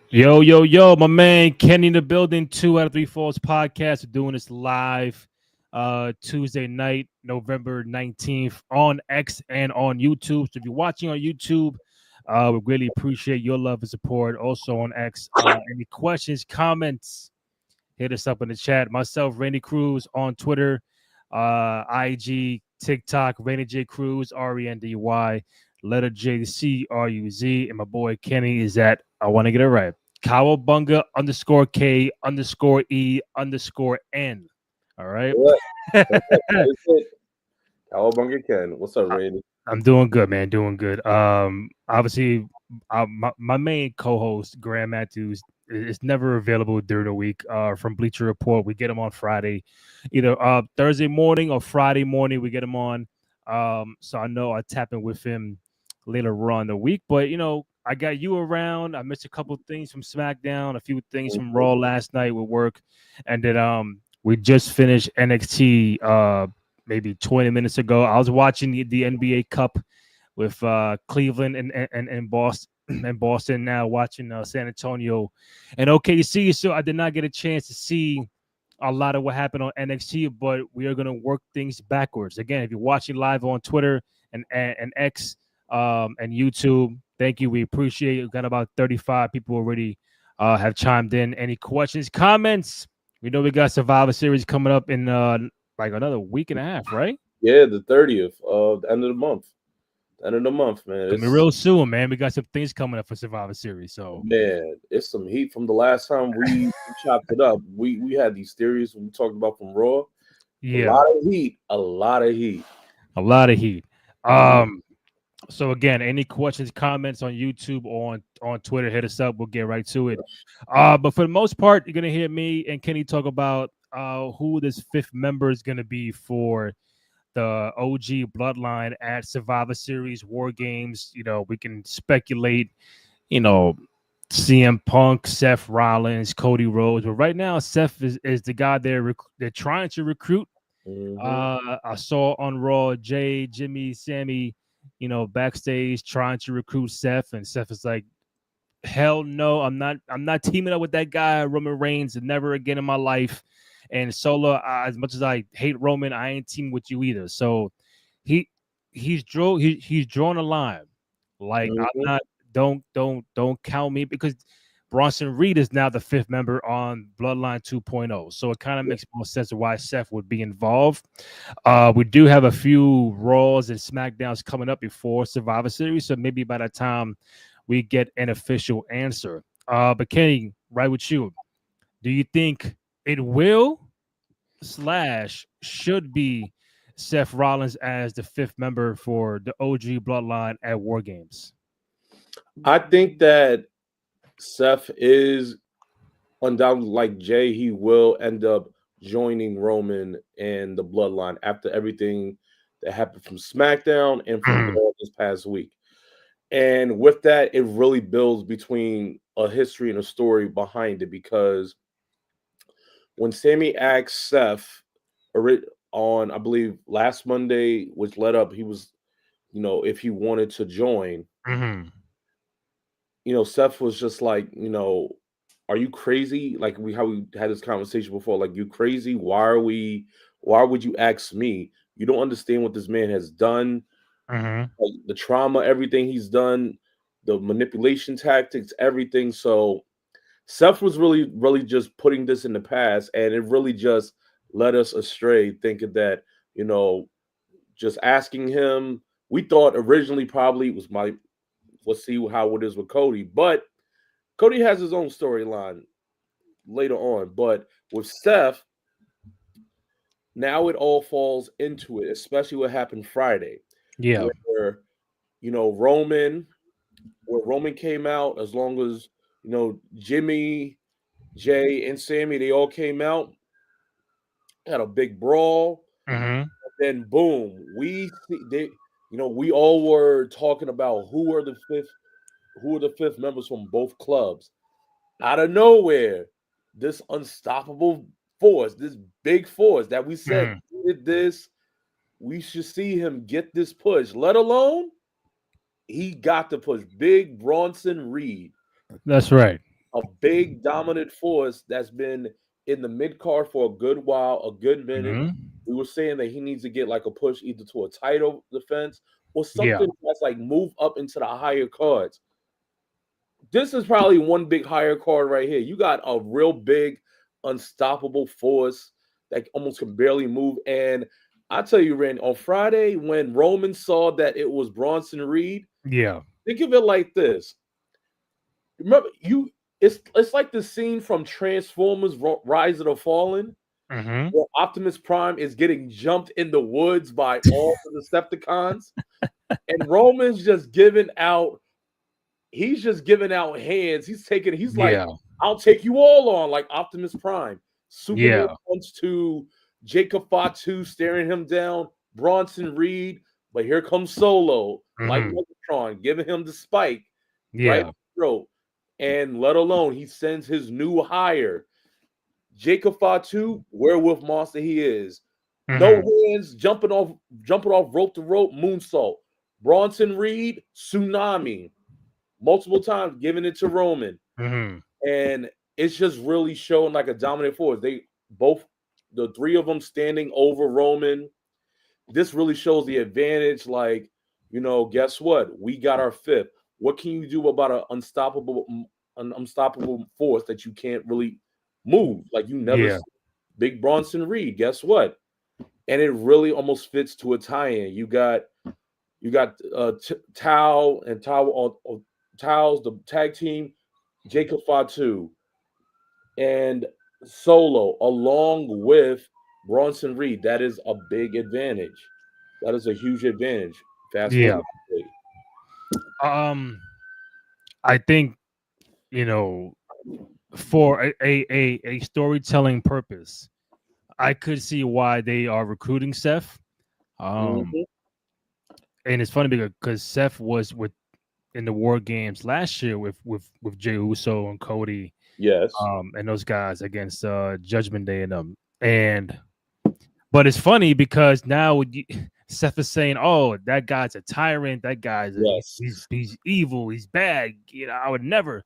Yo, yo, yo, my man Kenny in the building. 2 out of 3 Falls podcast. We're doing this live Tuesday night, November 19th on X and on YouTube. So if you're watching on YouTube, we really appreciate your love and support. Also on X, any questions, comments, hit us up in the chat. Myself, Randy Cruz on Twitter, IG, TikTok, Randy J Cruz, RENDY, letter J C R U Z, and my boy Kenny is at, I want to get it right, Cowabunga _K _E_N. All right. Correct. That is it. Cowabunga Ken. What's up, Randy? I'm doing good, man. Doing good. Obviously, my main co-host Graham Matthews is never available during the week. From Bleacher Report, we get him on Friday, either Thursday morning or Friday morning. We get him on. So I know I tap in with him later on the week. But I got you around. I missed a couple things from SmackDown, a few things from Mhm. Raw last night with work, and then we just finished NXT. Maybe 20 minutes ago. I was watching the NBA Cup with Cleveland and Boston and Boston now watching San Antonio and OKC. So I did not get a chance to see a lot of what happened on NXT, but we are going to work things backwards. Again, if you're watching live on Twitter and X and YouTube, thank you. We appreciate it. We've got about 35 people already have chimed in. Any questions, comments? We know we got Survivor Series coming up in like another week and a half, right? Yeah, the 30th of the end of the month. End of the month, man. Coming real soon, man. We got some things coming up for Survivor Series. So It's some heat from the last time we chopped it up. We had these theories we talked about from Raw. A yeah, lot of heat. A lot of heat. a lot of heat. Mhm. So again, any questions, comments on YouTube or on Twitter, hit us up. We'll get right to it. But for the most part, you're gonna hear me and Kenny talk about who this fifth member is gonna be for the OG Bloodline at Survivor Series War Games. We can speculate. You know, CM Punk, Seth Rollins, Cody Rhodes, but right now Seth is the guy they're trying to recruit. Mhm. I saw on Raw Jay, Jimmy, Sammy, backstage trying to recruit Seth, and Seth is like, "Hell no, I'm not teaming up with that guy, Roman Reigns, never again in my life." And Solo, as much as I hate Roman, I ain't teaming with you either. So he he's drawn a line. Like I'm Mhm. not don't count me because Bronson Reed is now the fifth member on Bloodline 2.0. So it kind of Yeah. makes more sense of why Seth would be involved. We do have a few Raws and SmackDowns coming up before Survivor Series, so maybe by the time we get an official answer. But Kenny, right with you. Do you think it will / should be Seth Rollins as the fifth member for the OG Bloodline at War Games? I think that Seth is undoubtedly like Jay. He will end up joining Roman and the Bloodline after everything that happened from SmackDown and from Mhm. Raw this past week. And with that, it really builds between a history and a story behind it because when Sammy asked Seth on, I believe, last Monday, which led up, he was, if he wanted to join, Mhm. Seth was just like, are you crazy? Like how we had this conversation before, like, you crazy? Why would you ask me? You don't understand what this man has done, Mhm. like the trauma, everything he's done, the manipulation tactics, everything. So Seth was really, really just putting this in the past, and it really just led us astray, thinking that, you know, just asking him. We thought originally probably it was my let's see how it is with Cody, but Cody has his own storyline later on. But with Seth, now it all falls into it, especially what happened Friday, Yeah. where Roman, where Roman came out, as long as Jimmy, Jay, and Sammy, they all came out, had a big brawl. Mhm. Then boom, we all were talking about who are the fifth members from both clubs. Out of nowhere, this unstoppable force, this big force that we said Mhm. did this, we should see him get this push. Let alone he got the push. Big Bronson Reed, That's right. a big dominant force that's been in the mid card for a good while, a good minute. We were saying that he needs to get like a push either to a title defense or something that's like move up into the higher cards. This is probably one big higher card right here. You got a real big, unstoppable force that almost can barely move. And I tell you, Randy, on Friday when Roman saw that it was Bronson Reed, think of it like this. Remember, it's like the scene from Transformers: Rise of the Fallen, where Optimus Prime is getting jumped in the woods by all the Decepticons, and Roman's just giving out. He's just giving out hands. He's like, I'll take you all on, like Optimus Prime. Superman punch to Jacob Fatu, staring him down. Bronson Reed, but here comes Solo, like Megatron, giving him the spike, right in the throat. And let alone he sends his new hire, Jacob Fatu, werewolf monster he is. No hands, jumping off rope to rope, moonsault. Bronson Reed, tsunami. Multiple times giving it to Roman. And it's just really showing like a dominant force. The three of them standing over Roman. This really shows the advantage. Like, guess what? We got our fifth. What can you do about an unstoppable force that you can't really move? Like you never see Big Bronson Reed. Guess what? And it really almost fits to a tie-in. You got Tao and Tao's the tag team, Jacob Fatu, and Solo, along with Bronson Reed. That is a big advantage. That is a huge advantage. Fast forward. I think, for a storytelling purpose, I could see why they are recruiting Seth. And it's funny because Seth was in the War Games last year with Jey Uso and Cody. Yes. And those guys against Judgment Day and them. But it's funny because now Seth is saying, "Oh, that guy's a tyrant. That guy's he's evil. He's bad. I would never."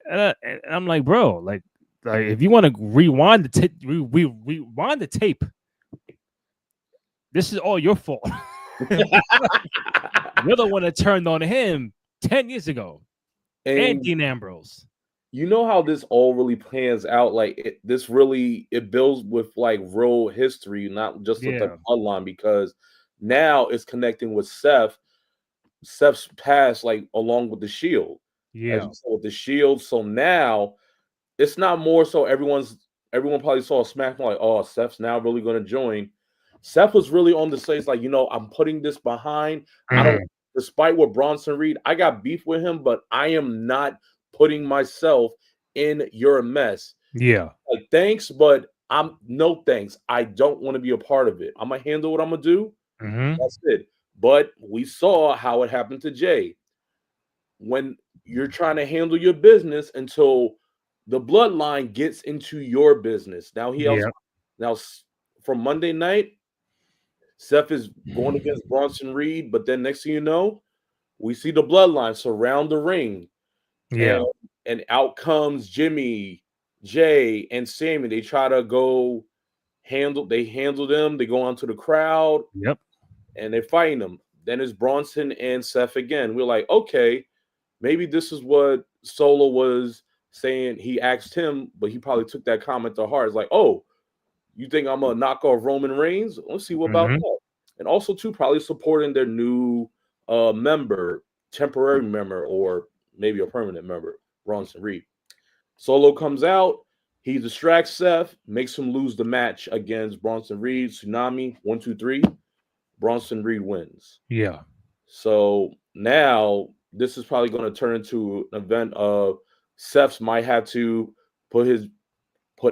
And I'm like, bro, like if you want to rewind the tape, this is all your fault. You're the one that turned on him 10 years ago, and Dean Ambrose. You know how this all really plans out? Like this really builds with like real history, not just with the bloodline, because now it's connecting with Seth's past, like along with the Shield. As you saw with the Shield. So now it's not more so everyone probably saw SmackDown like, oh, Seth's now really going to join. Seth was really on the stage like, I'm putting this behind. I don't, despite what Bronson Reed, I got beef with him, but I am not putting myself in your mess. Like, thanks, but no thanks. I don't want to be a part of it. I'm gonna handle what I'm gonna do. That's it. But we saw how it happened to Jay. When you're trying to handle your business until the bloodline gets into your business. Now now from Monday night, Seth is going against Bronson Reed, but then next thing you know, we see the bloodline surround the ring. And out comes Jimmy, Jay, and Sammy. They try to go handle them. They go onto the crowd. And they're fighting them. Then it's Bronson and Seth again. We're like, okay, maybe this is what Solo was saying. He asked him, but he probably took that comment to heart. It's like, oh, you think I'm gonna knock off Roman Reigns? Let's see what about that. And also, too, probably supporting their new member, temporary member, or maybe a permanent member, Bronson Reed. Solo comes out. He distracts Seth, makes him lose the match against Bronson Reed. Tsunami, 1, 2, 3. Bronson Reed wins. So now this is probably going to turn into an event of Seth might have to put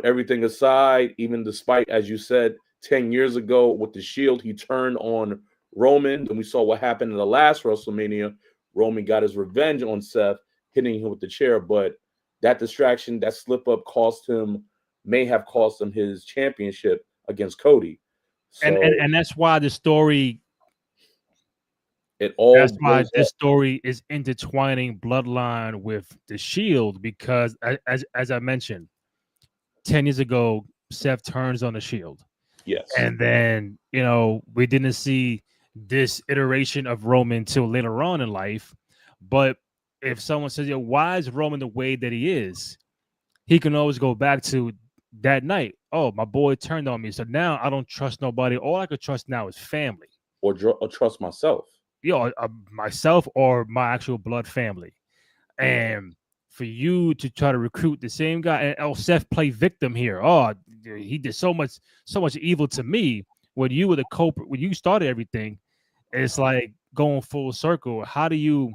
everything aside, even despite, as you said, 10 years ago with the Shield, he turned on Roman. And we saw what happened in the last WrestleMania. Roman got his revenge on Seth, hitting him with the chair. But that distraction, that slip-up may have cost him his championship against Cody. So, and that's why the story It all That's why blows this up. story is intertwining Bloodline with the Shield because, as I mentioned, 10 years ago, Seth turns on the Shield, Yes. and then we didn't see this iteration of Roman till later on in life. But if someone says, "Yo, why is Roman the way that he is?" He can always go back to that night. Oh, my boy turned on me, so now I don't trust nobody. All I could trust now is family. Or trust myself. Myself or my actual blood family. And for you to try to recruit the same guy, and Seth play victim here. Oh, he did so much evil to me when you were the culprit, when you started everything. It's like going full circle. How do you,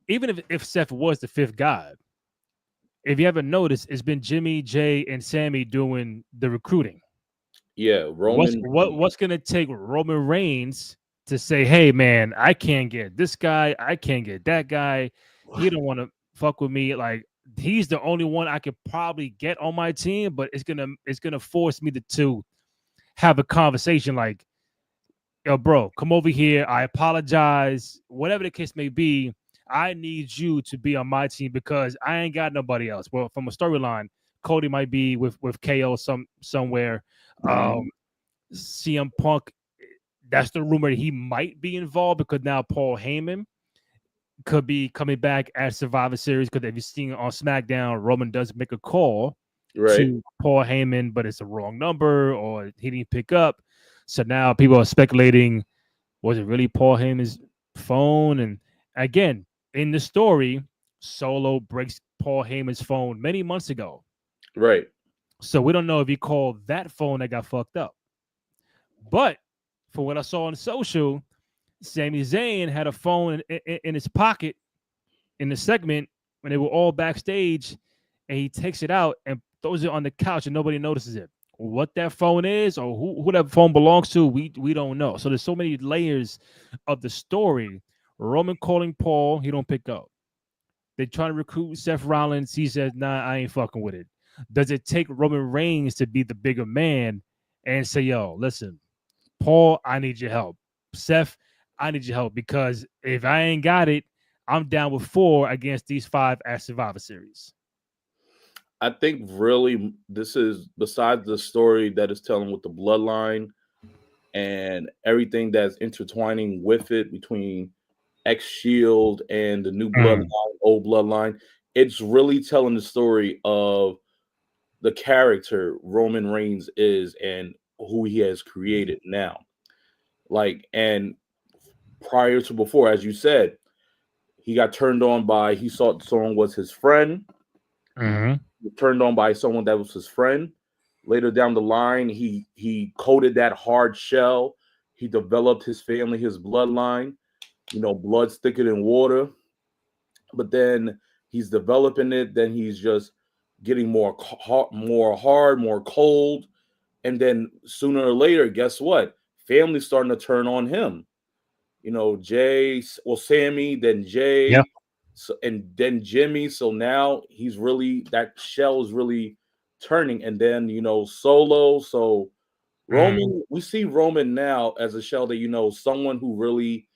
even if Seth was the fifth guy, if you haven't noticed, it's been Jimmy, Jay, and Sammy doing the recruiting. Yeah, What's Roman. what's gonna take Roman Reigns to say, "Hey, man, I can't get this guy. I can't get that guy. He don't want to fuck with me. Like he's the only one I could probably get on my team, but it's gonna force me to have a conversation like, yo, bro, come over here. I apologize. Whatever the case may be, I need you to be on my team because I ain't got nobody else. Well, from a storyline, Cody might be with KO somewhere. Um, Mhm. CM Punk, that's the rumor he might be involved because now Paul Heyman could be coming back at Survivor Series because if you've seen on SmackDown, Roman does make a call Right. to Paul Heyman, but it's a wrong number or he didn't pick up. So now people are speculating, was it really Paul Heyman's phone? And again, in the story, Solo breaks Paul Heyman's phone many months ago. Right. So we don't know if he called that phone that got fucked up. But for what I saw on social, Sami Zayn had a phone in his pocket in the segment when they were all backstage, and he takes it out and throws it on the couch, and nobody notices it. What that phone is or who that phone belongs to, we don't know. So there's so many layers of the story. Roman calling Paul, he don't pick up. They try to recruit Seth Rollins. He says, "Nah, I ain't fucking with it." Does it take Roman Reigns to be the bigger man and say, "Yo, listen, Paul, I need your help. Seth, I need your help because if I ain't got it, I'm down with 4 against these 5 at Survivor Series." I think really this is besides the story that is telling with the bloodline and everything that's intertwining with it between X Shield and the new bloodline, Mm. old bloodline. It's really telling the story of the character Roman Reigns is and who he has created now. Like, and prior to before, as you said, he got turned on by, he saw someone was his friend, Mm-hmm. turned on by someone that was his friend. Later down the line, he coated that hard shell. He developed his family, his bloodline. You know, blood's thicker than water. But then he's developing it. Then he's just getting more hard, more cold. And then sooner or later, guess what? Family's starting to turn on him. You know, Sammy, then Yeah. Jay, so, and then Jimmy. So now he's really, that shell is really turning. And then, Solo. So Mm-hmm. Roman, we see Roman now as a shell that, someone who really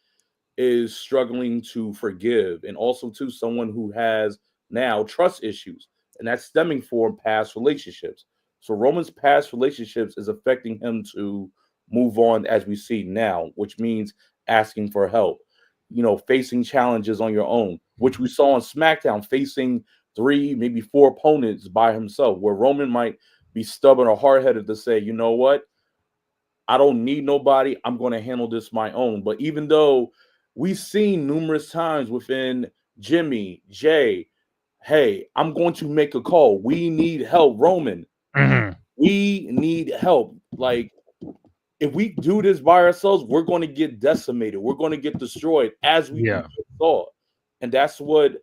is struggling to forgive, and also to someone who has now trust issues, and that's stemming from past relationships. So Roman's past relationships is affecting him to move on, as we see now, which means asking for help, facing challenges on your own, which we saw on SmackDown, facing 3, maybe 4 opponents by himself, where Roman might be stubborn or hard-headed to say, you know what, I don't need nobody. I'm going to handle this my own. But even though we've seen numerous times within Jimmy, Jay, hey, I'm going to make a call. We need help, Roman. Mm-hmm. We need help. Like, if we do this by ourselves, we're going to get decimated. We're going to get destroyed, as we Yeah. saw. And that's what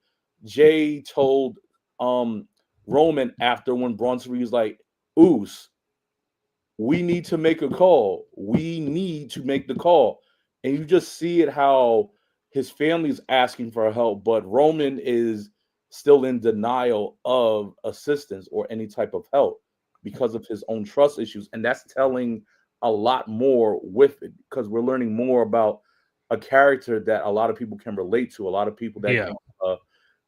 Jay told Roman after, when Bronson Reed's like, Oos, we need to make a call. We need to make the call. And you just see it how his family's asking for help, but Roman is still in denial of assistance or any type of help because of his own trust issues. And that's telling a lot more with it, because we're learning more about a character that a lot of people can relate to, a lot of people that can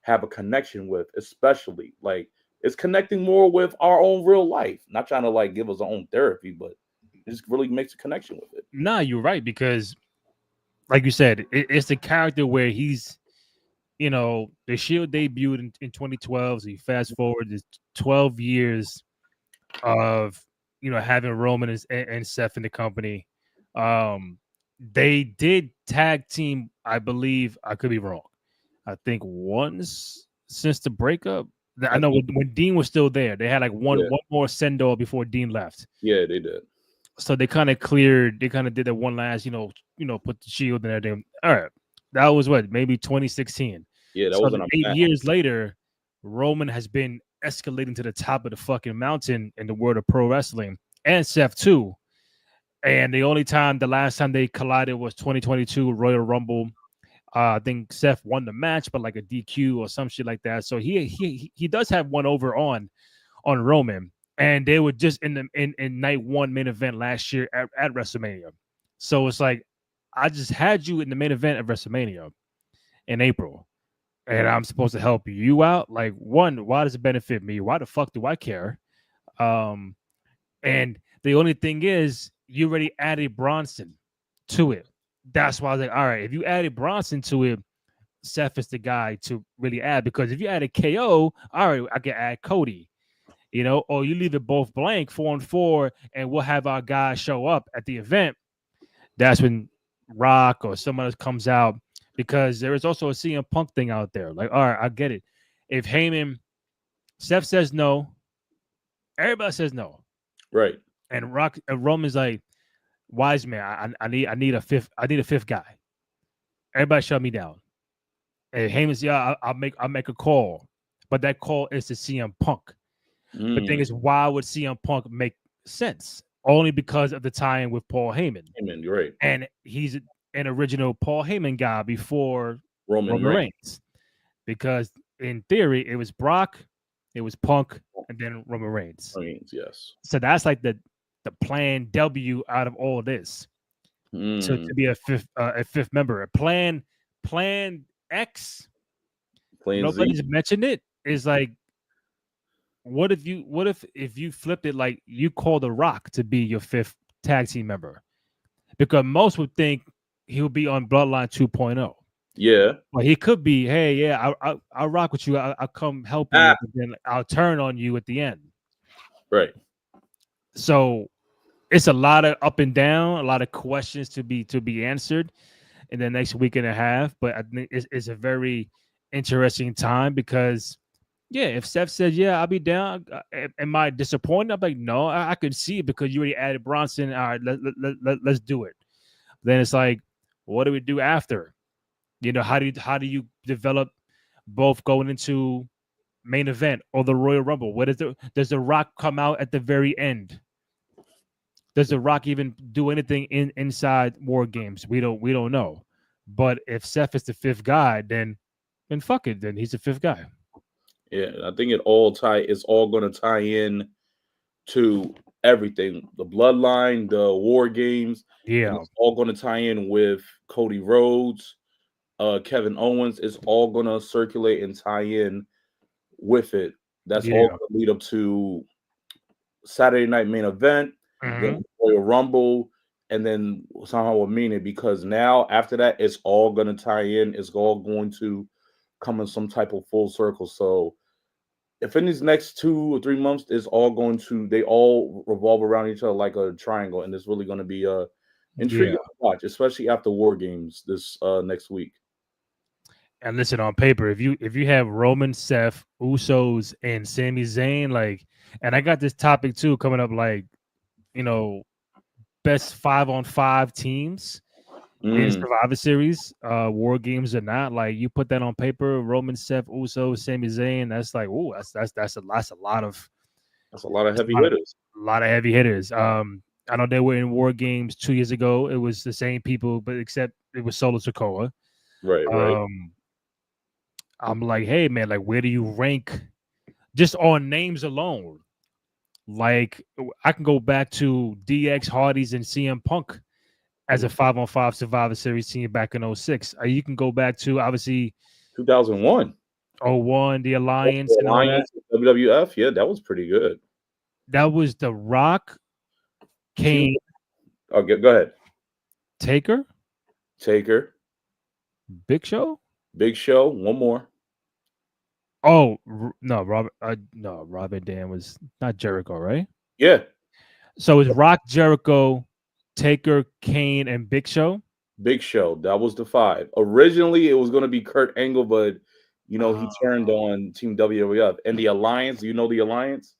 have a connection with, especially like it's connecting more with our own real life. Not trying to like give us our own therapy, but it just really makes a connection with it. Nah, you're right, because like you said, it's the character where he's, the Shield debuted in 2012. So you fast forward, there's 12 years of having Roman and Seth in the company. They did tag team, I believe. I could be wrong. I think once since the breakup. I know when Dean was still there, they had like one more send off before Dean left. Yeah, they did. So they kind of did that one last, put the Shield in there. All right, that was maybe 2016. Yeah, that so wasn't 8 years later. Roman has been escalating to the top of the fucking mountain in the world of pro wrestling, and Seth too. And the last time they collided was 2022 Royal Rumble. I think Seth won the match, but like a DQ or some shit like that. So he does have one over on Roman, and they were just in night one main event last year at WrestleMania. So it's like I just had you in the main event of WrestleMania in April, and I'm supposed to help you out. Like, one, why does it benefit me? Why the fuck do I care? And the only thing is, you already added Bronson to it. That's why I was like, all right, if you added Bronson to it, Seth is the guy to really add, because if you added KO, all right, I can add Cody, or you leave it both blank 4-4, and we'll have our guys show up at the event. That's when Rock or someone else comes out, because there is also a CM Punk thing out there. Like, all right, I get it. If Seth says no, everybody says no. Right. And Roman's like, wise man, I need a fifth guy. Everybody shut me down. And Heyman's, I'll make a call, but that call is to CM Punk. The thing is, why would CM Punk make sense? Only because of the tie-in with Paul Heyman. You're right. And he's an original Paul Heyman guy before Roman Reigns. Because in theory, it was Brock, it was Punk, and then Roman Reigns. Yes. So that's like the plan W out of all of this. To be a fifth member. Plan X. Nobody's mentioned it. Is like, what if you flipped it, like you call The Rock to be your fifth tag team member? Because most would think he would be on Bloodline 2.0. Yeah. Well, he could be, hey, yeah, I'll rock with you. I'll come help you, and then I'll turn on you at the end. Right. So it's a lot of up and down, a lot of questions to be answered in the next week and a half. But I think it's a very interesting time, because, yeah, if Seth says, yeah, I'll be down, am I disappointed? I'm like, no, I could see it, because you already added Bronson. All right, let's do it. Then it's like, what do we do after? How do you develop both going into main event or the Royal Rumble? Does the Rock come out at the very end? Does The Rock even do anything inside War Games? We don't know. But if Seth is the fifth guy, then fuck it. Then he's the fifth guy. Yeah, I think it's all going to tie in to everything. The Bloodline, the War Games. Yeah. It's all going to tie in with Cody Rhodes, Kevin Owens. It's all going to circulate and tie in with it. That's all going to lead up to Saturday night main event, then Royal Rumble, and then somehow we'll mean it, because now after that, it's all going to tie in. It's all going to come in some type of full circle. So if in these next 2 or 3 months, they all revolve around each other like a triangle, and it's really going to be intriguing to watch, especially after War Games this next week. And listen, on paper, if you have Roman, Seth, Usos, and Sami Zayn, like, and I got this topic too coming up, like, best 5-on-5 teams in Survivor Series, War Games or not. Like, you put that on paper, Roman, Seth, Usos, Sami Zayn, that's like, ooh, that's a lot of heavy hitters. A lot of heavy hitters. I know they were in War Games 2 years ago. It was the same people, but except it was Solo Sikoa. Right. I'm like, hey man, like, where do you rank just on names alone? Like, I can go back to DX, Hardys, and CM Punk as a 5-on-5 Survivor Series team back in 06. You can go back to obviously 2001. 01, the Alliance The and all that. Alliance, WWF, yeah, that was pretty good. That was The Rock, Kane, Oh, go ahead. Taker, Big Show. Big Show, one more. Oh no, Robert. No, Robert Dan was not Jericho, right? Yeah. So it's Rock, Jericho, Taker, Kane, and Big Show. Big Show, that was the 5. Originally, it was going to be Kurt Angle, but he turned on Team WWF. And the Alliance, do you know the Alliance?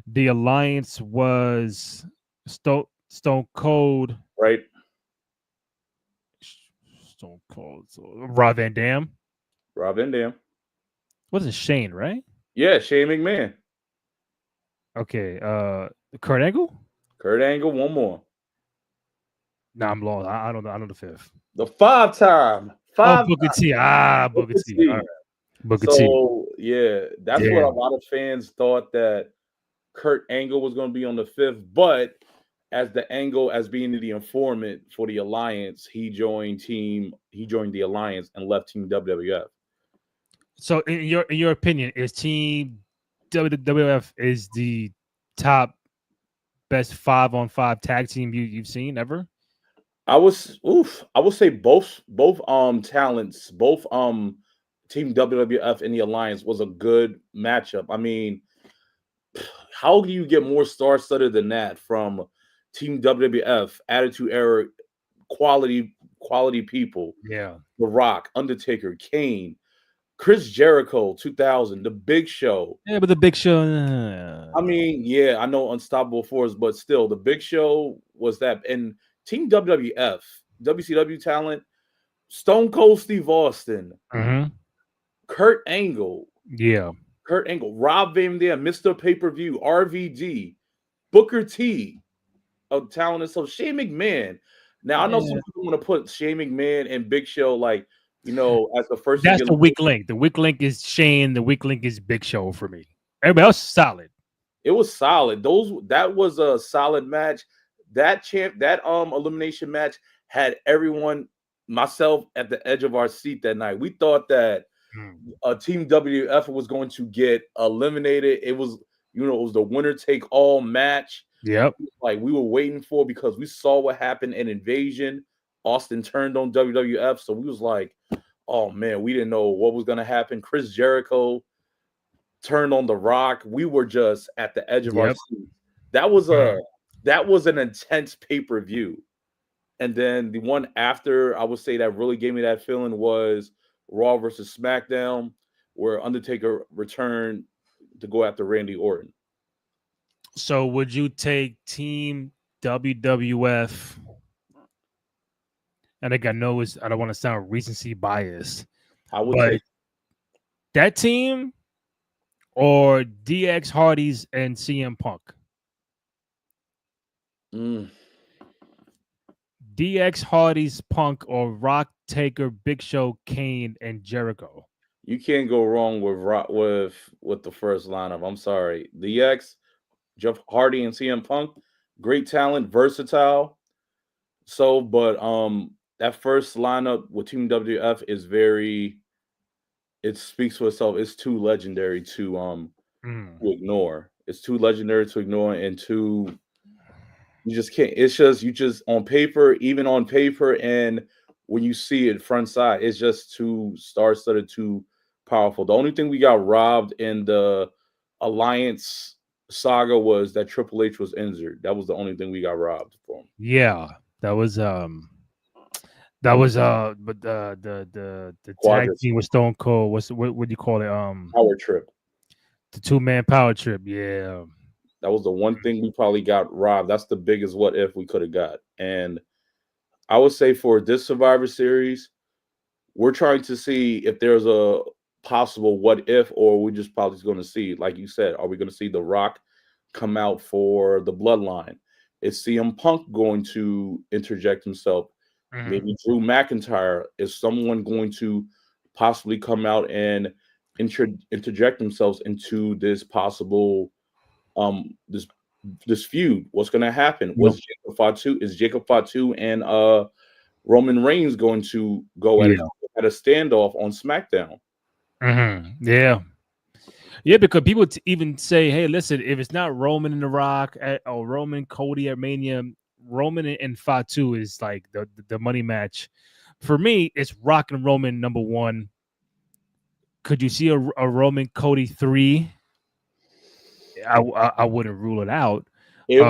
The Alliance was Stone Cold, right? Stone Cold, Rob Van Dam. Wasn't Shane, right? Yeah, Shane McMahon. Okay, Kurt Angle, one more. Nah, I'm lost. I don't know. I know the 5th. The 5-time. Booker T. Booker T. All right. Booker T. Yeah, that's what a lot of fans thought, that Kurt Angle was going to be on the 5th, but as being the informant for the Alliance, he joined the Alliance and left Team WWF. So in your opinion, is Team WWF is the top best 5-on-5 tag team you've seen ever? I would say both talents, both Team WWF and the Alliance was a good matchup. I mean, how do you get more star-studded than that from Team WWF, Attitude Era, quality people? Yeah. The Rock, Undertaker, Kane, Chris Jericho, 2000, The Big Show. Yeah, but The Big Show. I mean, yeah, I know Unstoppable Force, but still, The Big Show was that. And Team WWF, WCW talent, Stone Cold Steve Austin, Kurt Angle. Yeah. Rob Van Dam, Mr. Pay-Per-View, RVD, Booker T, of talent. And so Shane McMahon. Now, I know some people want to put Shane McMahon and Big Show, like, as the first. That's the weak link. The weak link is Shane. The weak link is Big Show for me. Everybody else is solid. It was solid. That was a solid match. That elimination match had everyone, myself, at the edge of our seat that night. We thought that Team WF was going to get eliminated. It was, it was the winner take all match. Yep. Like we were waiting for, because we saw what happened in Invasion. Austin turned on WWF, so we was like, oh man, we didn't know what was going to happen. Chris Jericho turned on The Rock. We were just at the edge of our seat. That was an intense pay-per-view. And then the one after, I would say, that really gave me that feeling was Raw versus SmackDown, where Undertaker returned to go after Randy Orton. So would you take Team WWF? And I know I don't want to sound recency biased. I would take that team or DX, Hardys, and CM Punk. DX, Hardys, Punk, or Rock, Taker, Big Show, Kane, and Jericho. You can't go wrong with the first lineup. I'm sorry, DX, Jeff Hardy, and CM Punk, great talent, versatile. So, but that first lineup with Team WF is it speaks for itself. It's too legendary to ignore. It's too legendary to ignore, and you just can't. It's just on paper, and when you see it front side, it's just too star-studded, too powerful. The only thing we got robbed in the Alliance saga was that Triple H was injured. That was the only thing we got robbed from. Yeah, that was but the tag team with Stone Cold. What do you call it? Power Trip. The 2-man Power Trip. Yeah. That was the one thing we probably got robbed. That's the biggest what if we could have got. And I would say for this Survivor Series, we're trying to see if there's a possible what if, or we're just probably going to see, like you said, are we going to see The Rock come out for the Bloodline? Is CM Punk going to interject himself? Maybe Drew McIntyre. Is someone going to possibly come out and interject themselves into this possible this feud. What's going to happen? Nope. Is Jacob Fatu and Roman Reigns going to go Yeah. at a standoff on SmackDown? Yeah. Yeah, because people even say, hey, listen, if it's not Roman and The Rock or Roman Cody at Mania, Roman and Fatu is like the money match. For me, it's Rock and Roman number one. Could you see a Roman Cody 3? I wouldn't rule it out. It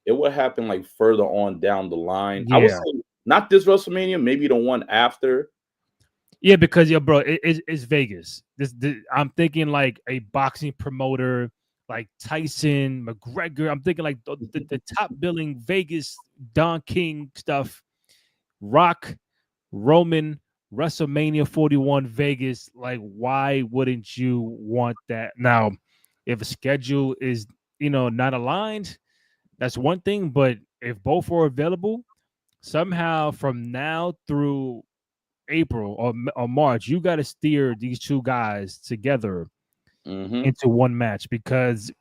would happen like further on down the line. I would Yeah. say not this WrestleMania, maybe the one after. Yeah, because bro, it's Vegas. I'm thinking like a boxing promoter like Tyson, McGregor. I'm thinking like the top billing Vegas Don King stuff. Rock, Roman, WrestleMania 41 Vegas. Like, why wouldn't you want that? Now, if a schedule is not aligned, that's one thing. But if both are available, somehow from now through April or March, you got to steer these two guys together into one match, because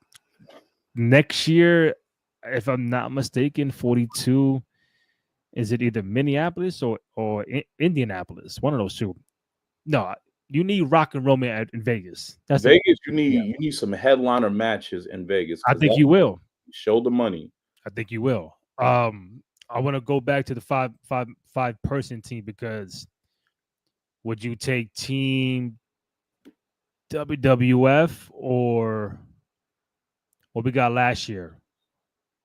next year, if I'm not mistaken, 42, is it either Minneapolis or Indianapolis? One of those two. No, you need Rock and Roman in Vegas. That's Vegas. You need some headliner matches in Vegas. I think you will. Show the money. I think you will. I want to go back to the five person team, because would you take team WWF or what we got last year?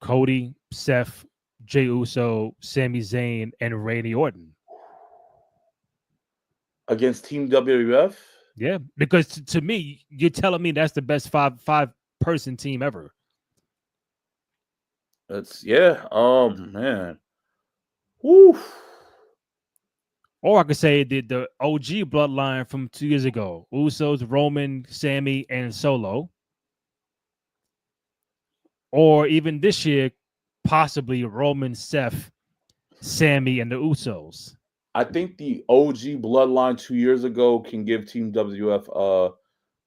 Cody, Seth, Jey Uso, Sami Zayn, and Randy Orton against Team WWF. Yeah, because to me, you're telling me that's the best five person team ever. That's Oh man. Woo. Or I could say the OG bloodline from 2 years ago: Usos, Roman, Sammy, and Solo. Or even this year, possibly Roman, Seth, Sammy, and the Usos. I think the OG bloodline 2 years ago can give Team WWF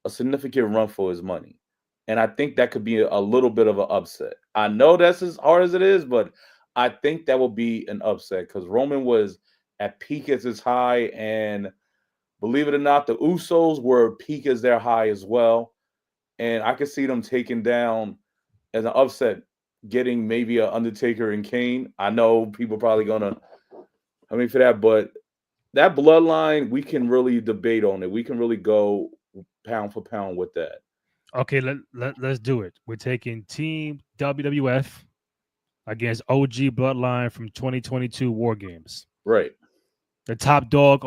a significant run for his money. And I think that could be a little bit of an upset. I know that's as hard as it is, but I think that will be an upset because Roman was at peak as his high. And believe it or not, the Usos were peak as their high as well. And I could see them taking down as an upset, getting maybe an Undertaker and Kane. I know people probably going to for that, but that bloodline, we can really debate on it. We can really go pound for pound with that. Okay, let's do it. We're taking Team WWF against OG Bloodline from 2022 War Games. Right. The top dog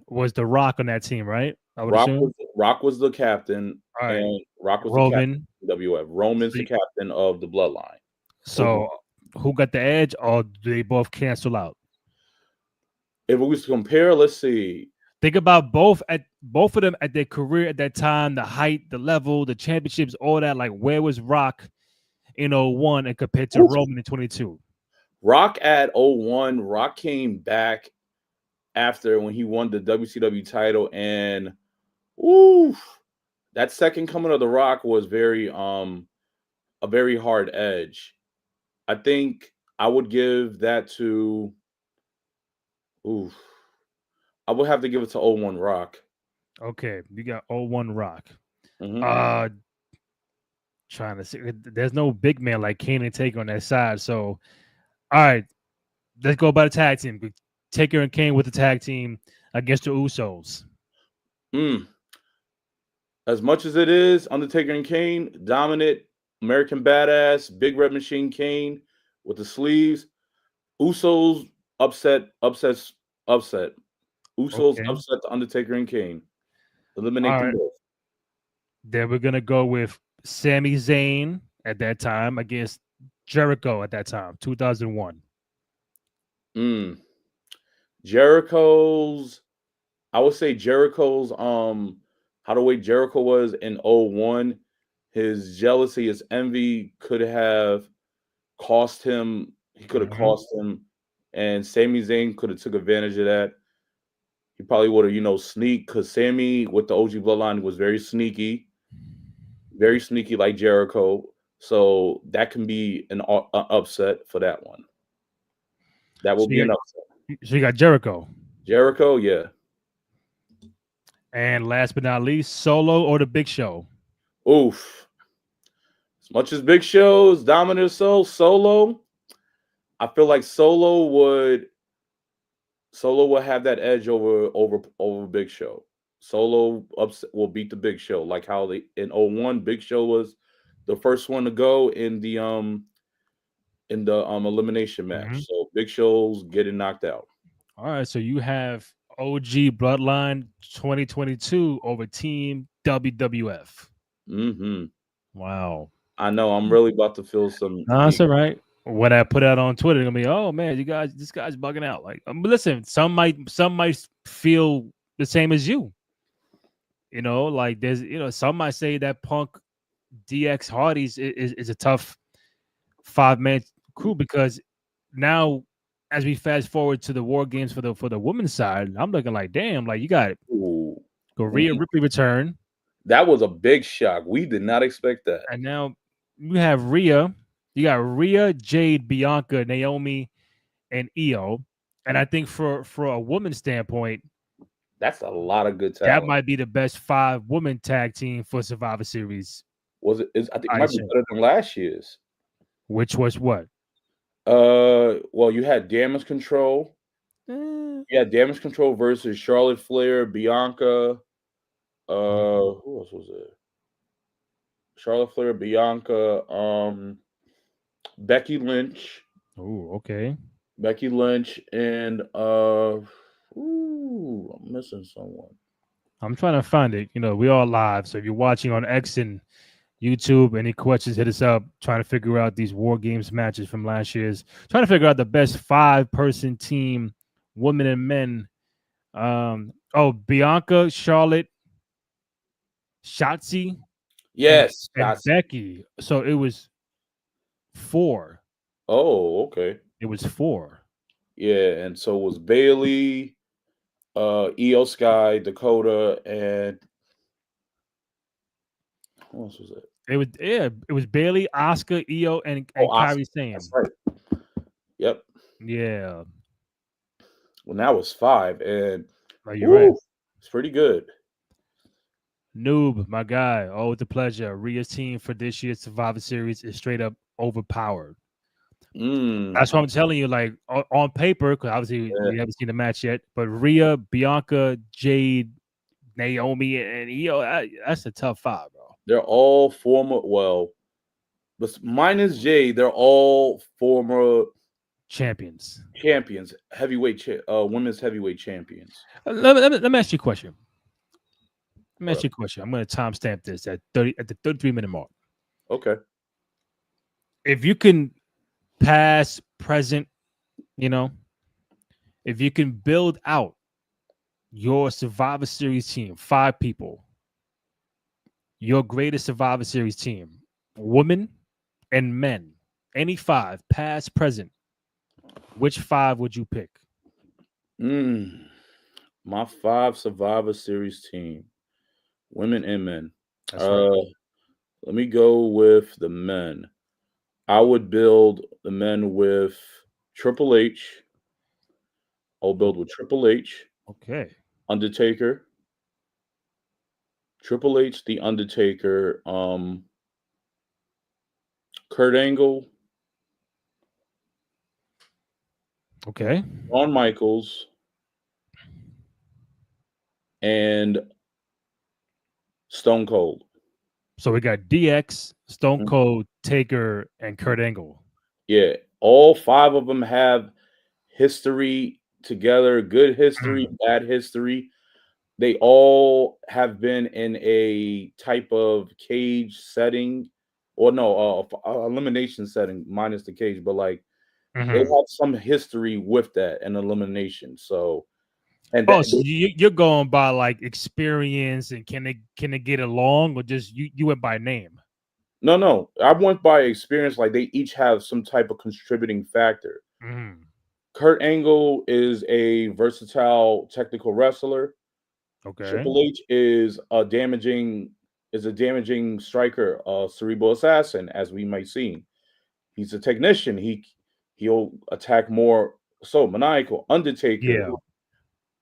was The Rock on that team, right? I would assume. Rock was the captain, right. And Rock was Roman. The captain of WWF. Roman's the captain of the bloodline. So, who got the edge, or do they both cancel out? If we was to compare, let's see. Think about both of them at their career at that time, the height, the level, the championships, all that. Like, where was Rock in 01 and compared to Roman in 22? Rock at 01, Rock came back after when he won the WCW title, and that second coming of the Rock was very a very hard edge. I think I would give that to I would have to give it to 01 Rock. Okay, you got 01 Rock. Mm-hmm. Trying to see, there's no big man like Kane and Taker on that side. So, all right, let's go by the tag team. Taker and Kane with the tag team against the Usos. As much as it is Undertaker and Kane, dominant, American badass, Big Red Machine Kane with the sleeves. Usos upset. Usos upset the Undertaker and Kane. Eliminate them both. Then we're gonna go with Sami Zayn at that time against Jericho at that time, 2001. Jericho's, I would say Jericho's how the way Jericho was in 01, his jealousy, his envy could have cost him. He could have cost him, and Sami Zayn could have took advantage of that. He probably would have, sneaked, because Sami with the OG bloodline was very sneaky like Jericho. So that can be an upset for that one. That will So be an you upset. so you got Jericho. Jericho, yeah. And last but not least, Solo or the Big Show. Oof. As much as Big Show's dominant Solo, I feel like Solo will have that edge over Big Show. Solo will beat the Big Show, like how they in 01, Big Show was the first one to go in the elimination match. So Big Show's getting knocked out. All right, so you have OG Bloodline 2022 over Team WWF. Mm-hmm. Wow. I know. I'm really about to feel some No, heat. that's all right. When I put out on Twitter, they're gonna be, oh man, this guy's bugging out. Like, but listen, some might feel the same as you. You know, like there's, some might say that Punk DX Hardys is a tough 5-man crew because now, as we fast forward to the War Games for the women's side, I'm looking like, damn, like you got Ooh. Rhea Ripley return, That was a big shock. We did not expect that. and now you have Rhea. You got Rhea, Jade, Bianca, Naomi, and Io. And I think for a woman's standpoint, That's a lot of good that talent. might be the best 5-woman tag team for Survivor Series. Was it? I think it might be better than last year's. Which was what? Well, you had Damage Control. You had Damage Control versus Charlotte Flair, Bianca. Who else was it? Charlotte Flair, Bianca, Becky Lynch. Oh, okay. Becky Lynch and I'm missing someone. I'm trying to find it. We all live. So if you're watching on X and YouTube, any questions, hit us up. Trying to figure out these War Games matches from last year's. Trying to figure out the best 5-person team, women and men. Bianca, Charlotte, Shotzi, Yes, and Becky. So it was 4. Oh, okay. It was 4. Yeah, and so was Bailey, Io Sky, Dakota, and who else was it? It was Bailey, Asuka, Io, and Kairi Sane. That's right. Yep. Yeah. Well, now it's 5, and you're right. It's pretty good. Noob, my guy. Oh, it's a pleasure. Rhea's team for this year's Survivor Series is straight up overpowered. That's what I'm telling you. Like on paper, because obviously we haven't seen the match yet. But Rhea, Bianca, Jade, Naomi, and Io, that's a tough 5, bro. They're all former. Well, but minus Jade, they're all former champions. Heavyweight, women's heavyweight champions. Let me ask you a question. I'm going to timestamp this at the 33-minute mark. Okay. If you can past, present, if you can build out your Survivor Series team, 5 people, your greatest Survivor Series team, women and men, any 5, past, present, which 5 would you pick? My 5 Survivor Series team, women and men. That's right. Let me go with the men. I would build the men with Triple H. I'll build with Triple H. Okay. Undertaker. Triple H, The Undertaker, Kurt Angle. Okay. Shawn Michaels. And Stone Cold. So we got DX, Stone Cold, Taker, and Kurt Angle. Yeah. All 5 of them have history together, good history, bad history. They all have been in a type of cage setting, or no, elimination setting minus the cage, but like they have some history with that and elimination. So, so you're going by like experience and can they get along, or just you went by name? No, I went by experience. Like they each have some type of contributing factor. Kurt Angle is a versatile technical wrestler. Okay. Triple H is a damaging is a damaging striker, cerebral assassin, as we might see. He's a technician. He'll attack more. So maniacal, Undertaker, Yeah.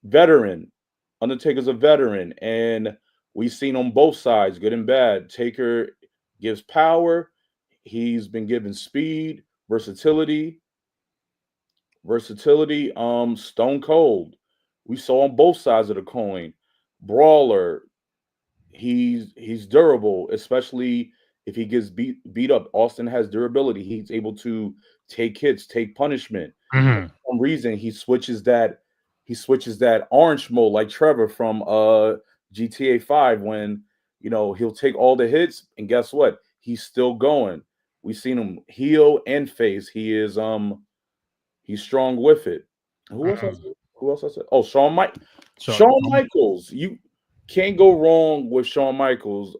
veteran. Undertaker's a veteran, and we've seen on both sides, good and bad. Taker gives power. He's been given speed, versatility, Stone Cold. We saw on both sides of the coin. Brawler, he's durable, especially if he gets beat up. Austin has durability. He's able to take hits, take punishment. Hmm. For some reason, he switches that orange mode like Trevor from GTA 5 when he'll take all the hits and guess what? He's still going. We've seen him heel and face. He's strong with it. Who else? Hmm. Who else? I said? Oh, So, Shawn Michaels. You can't go wrong with Shawn Michaels.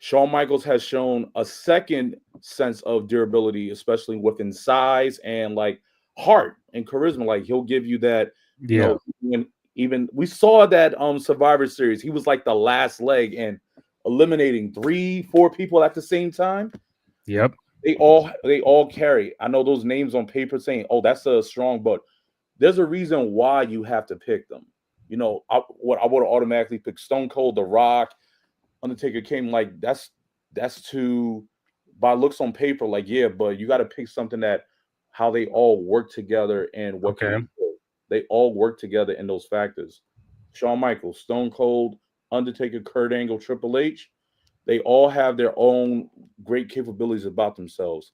Shawn Michaels has shown a second sense of durability, especially within size and like heart and charisma. Like he'll give you that. You yeah. know, when even we saw that Survivor Series, he was like the last leg and eliminating 3, 4 people at the same time. Yep. They all carry. I know those names on paper saying, "Oh, that's a strong," but there's a reason why you have to pick them. I would have automatically picked Stone Cold, The Rock, Undertaker came like that's too by looks on paper, like yeah, but you got to pick something that how they all work together and what can Okay. you do. They all work together in those factors. Shawn Michaels, Stone Cold, Undertaker, Kurt Angle, Triple H, they all have their own great capabilities about themselves,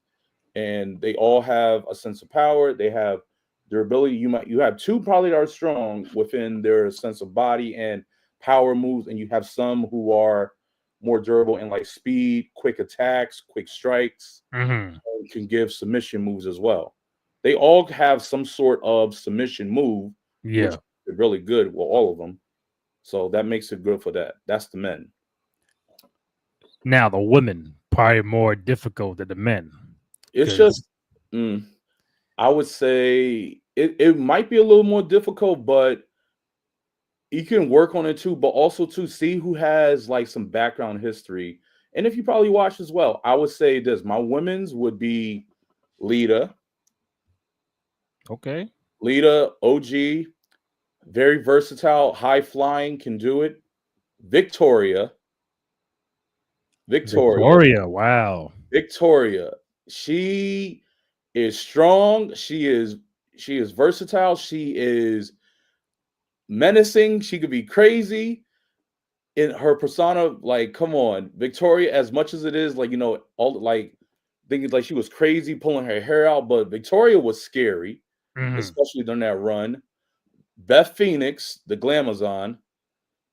and they all have a sense of power. They have their ability. You have two probably that are strong within their sense of body and power moves, and you have some who are more durable in like speed, quick attacks, quick strikes, Hmm. and can give submission moves as well. They all have some sort of submission move, which Yeah. is really good. Well, all of them. So that makes it good for that. That's the men. Now the women probably more difficult than the men It's because just, mm, I would say it might be a little more difficult, but you can work on it too. But also to see who has like some background history, and if you probably watch as well, I would say this: my women's would be Lita, okay, OG, very versatile, high flying, can do it. Victoria, Victoria, Victoria. Wow. Victoria. She is strong. She is versatile. She is menacing. She could be crazy in her persona. Like, come on, Victoria. As much as it is, like all like thinking like she was crazy pulling her hair out, but Victoria was scary, Hmm. especially during that run. Beth Phoenix, the Glamazon.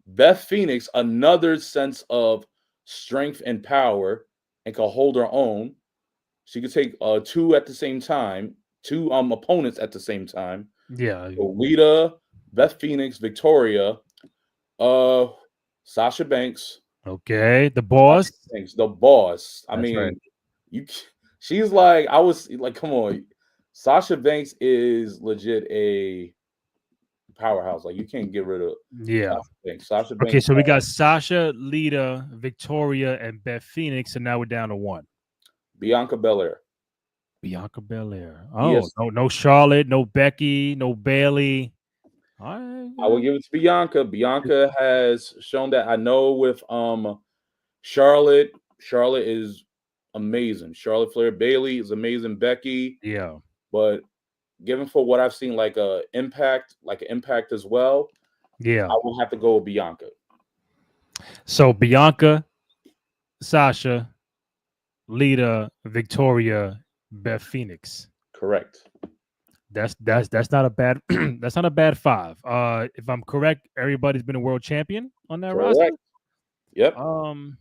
Beth Phoenix, another sense of strength and power, and can hold her own. She could take two at the same time, two opponents at the same time. Yeah. So Lita, Beth Phoenix, Victoria, uh, Sasha Banks. Okay. The Sasha boss. Banks, the boss. I That's right. mean, you. She's like I was like, come on, Sasha Banks is legit a powerhouse. Like you can't get rid of Yeah. Sasha Banks. Sasha Okay. Banks, So we got Sasha, Lita, Victoria, and Beth Phoenix, and now we're down to one. Bianca Belair. Bianca Belair. Oh, Yes, no Charlotte, no Becky, no Bailey. All I will right. give it to Bianca. Bianca has shown that. I know with Charlotte. Charlotte is amazing. Charlotte Flair, Bailey is amazing. Becky, Yeah. but given for what I've seen, like an impact as well, Yeah. I will have to go with Bianca. So Bianca, Sasha, Lita, Victoria, Beth Phoenix. Correct. That's not a bad that's not a bad five. If I'm correct, everybody's been a world champion on that roster. Correct. Yep. Um,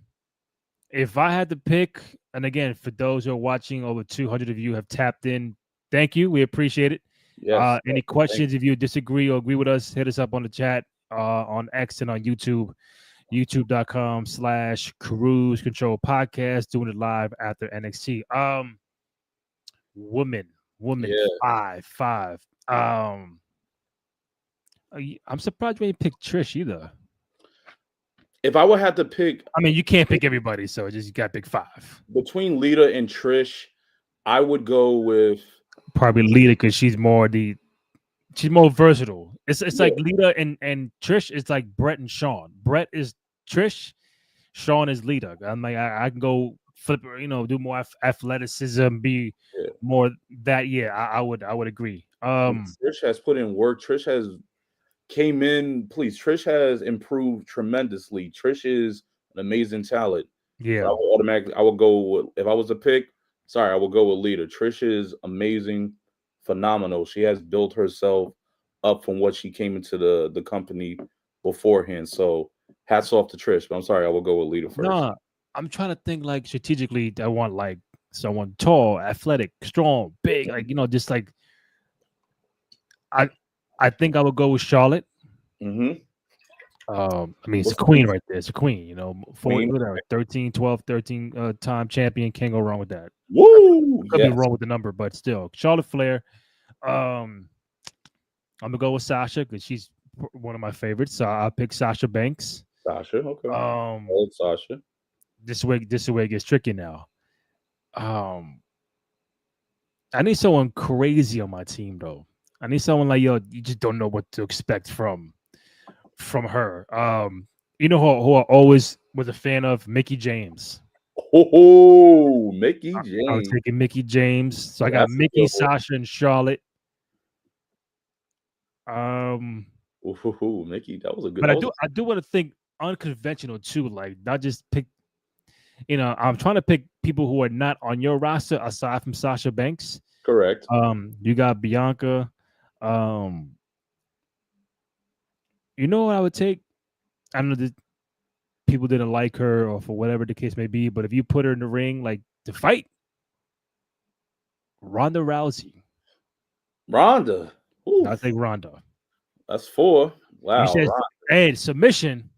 if I had to pick, and again, for those who are watching, over 200 of you have tapped in. Thank you. We appreciate it. Yes. Any Thank questions? If you disagree or agree with us, hit us up on the chat on X and on YouTube. YouTube.com/Cruise Control Podcast, doing it live after NXT. Woman, woman, you. five. I'm surprised we ain't picked Trish either. If I would have to pick I mean, you can't pick everybody, so just you got to pick 5. between Lita and Trish, I would go with Probably Lita because she's more versatile. It's yeah, like Lita and Trish is like Brett and Sean. Brett is Trish, Sean is Lita. I'm like I can go flip, do more athleticism, be yeah. more that. Yeah, I would agree. Trish has put in work. Trish has came in. Please, Trish has improved tremendously. Trish is an amazing talent. Yeah, But I would go with, if I was a pick. Sorry, I would go with Lita. Trish is amazing, phenomenal. She has built herself up from what she came into the company beforehand. So hats off to Trish. But I'm sorry, I will go with Lita first. nah, I'm trying to think like strategically. I want like someone tall, athletic, strong, big, like just like I think I would go with Charlotte. Mm-hmm. I mean, it's What's a the queen right there. It's a queen, queen? whatever, 13, 12, 13 time champion. Can't go wrong with that. Woo! Could be Yes. wrong with the number, but still, Charlotte Flair. I'm gonna go with Sasha because she's one of my favorites. So I'll pick Sasha Banks. Sasha. Okay. Um, Old Sasha. this is the way it gets tricky now. I need someone crazy on my team though. I need someone like you just don't know what to expect from her. Who I always was a fan of, Mickey James. Oh, Mickey I was James. taking Mickey James. So I got That's a Mickey, good one. Sasha, and Charlotte. Mickey, that was a good. But That was I do want to think unconventional too, like not just pick. I'm trying to pick people who are not on your roster aside from Sasha Banks. correct. You got Bianca. You know what I would take? I know that people didn't like her or for whatever the case may be, but if you put her in the ring, like to fight, Ronda Rousey. Ronda. I'll take Ronda. That's 4. Wow. You said, hey, submission.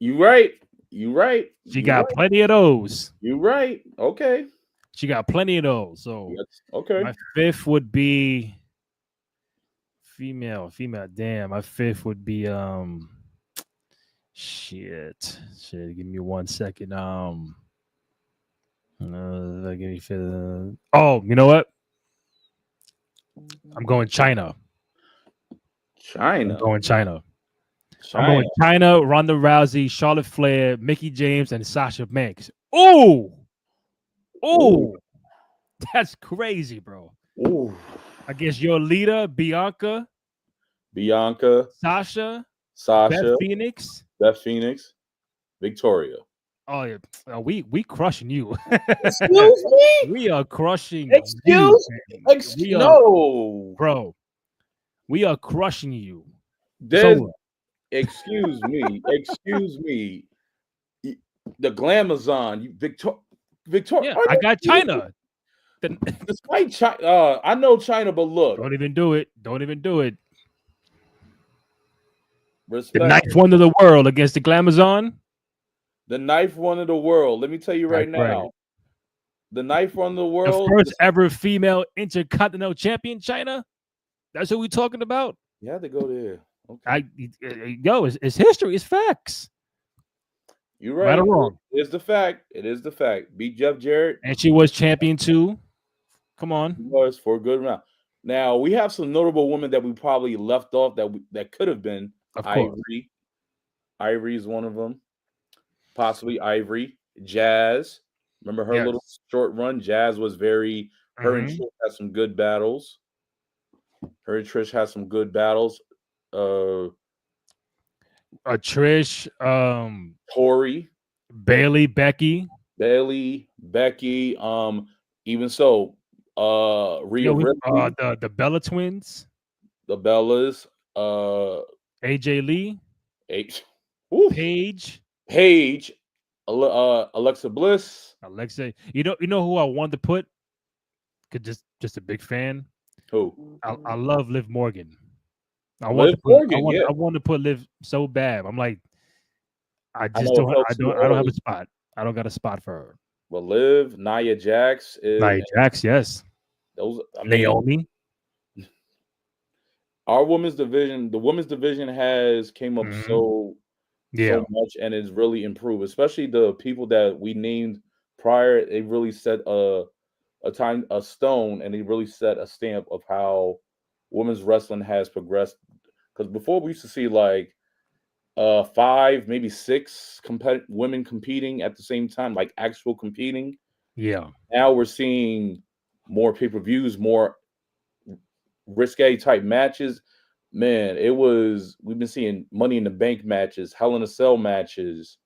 You right. You right. She got plenty of those. You right. Okay. She got plenty of those. So okay. my 5th would be female. Damn, my 5th would be shit. Give me 1 second. Give me oh, you know what? I'm going China. I'm going China. I'm going China, Ronda Rousey, Charlotte Flair, Mickey James, and Sasha Banks. Oh, that's crazy, bro. Ooh. I guess your leader, Bianca, Sasha, Beth Phoenix, Victoria. Oh yeah, we crushing you. Excuse me. We are crushing. Excuse no, bro. We are crushing you. Excuse me. Excuse me. The Glamazon, Victoria. Yeah, I got China. Despite China, I know China, but look. Don't even do it. Don't even do it. Respect. The 9th wonder of the world against the Glamazon. The 9th wonder of the world. Let me tell you right now. The 9th wonder of the world. The first ever female intercontinental champion, China. That's what we're talking about. You had to go there. Okay. It's history. It's facts. You're right. Right or wrong? It is the fact. It is the fact. Beat Jeff Jarrett. And she was champion too. Come on. She was for a good round. Now, we have some notable women that we probably left off that could have been. Of course. Ivory is one of them. Possibly Ivory. Jazz. Remember her little short run? Jazz was very... Her and Trish had some good battles. Trish, Tori, Bailey, Becky. Even so, Rhea Ripley, the Bella twins, the Bellas, AJ Lee, Paige, Alexa Bliss, You know who I wanted to put? Just a big fan. Who? I love Liv Morgan. I want to put Liv so bad. I'm like, I don't have a spot. I don't got a spot for her. Well, Liv, Nia Jax, yes. Naomi. Our women's division, the women's division came up so so much, and it's really improved. Especially the people that we named prior, they really set a stone, and they really set a stamp of how women's wrestling has progressed. Because before we used to see like 5, maybe 6 women competing at the same time, like actual competing. Yeah. Now we're seeing more pay-per-views, more risque type matches. Man, we've been seeing Money in the Bank matches, Hell in a Cell matches,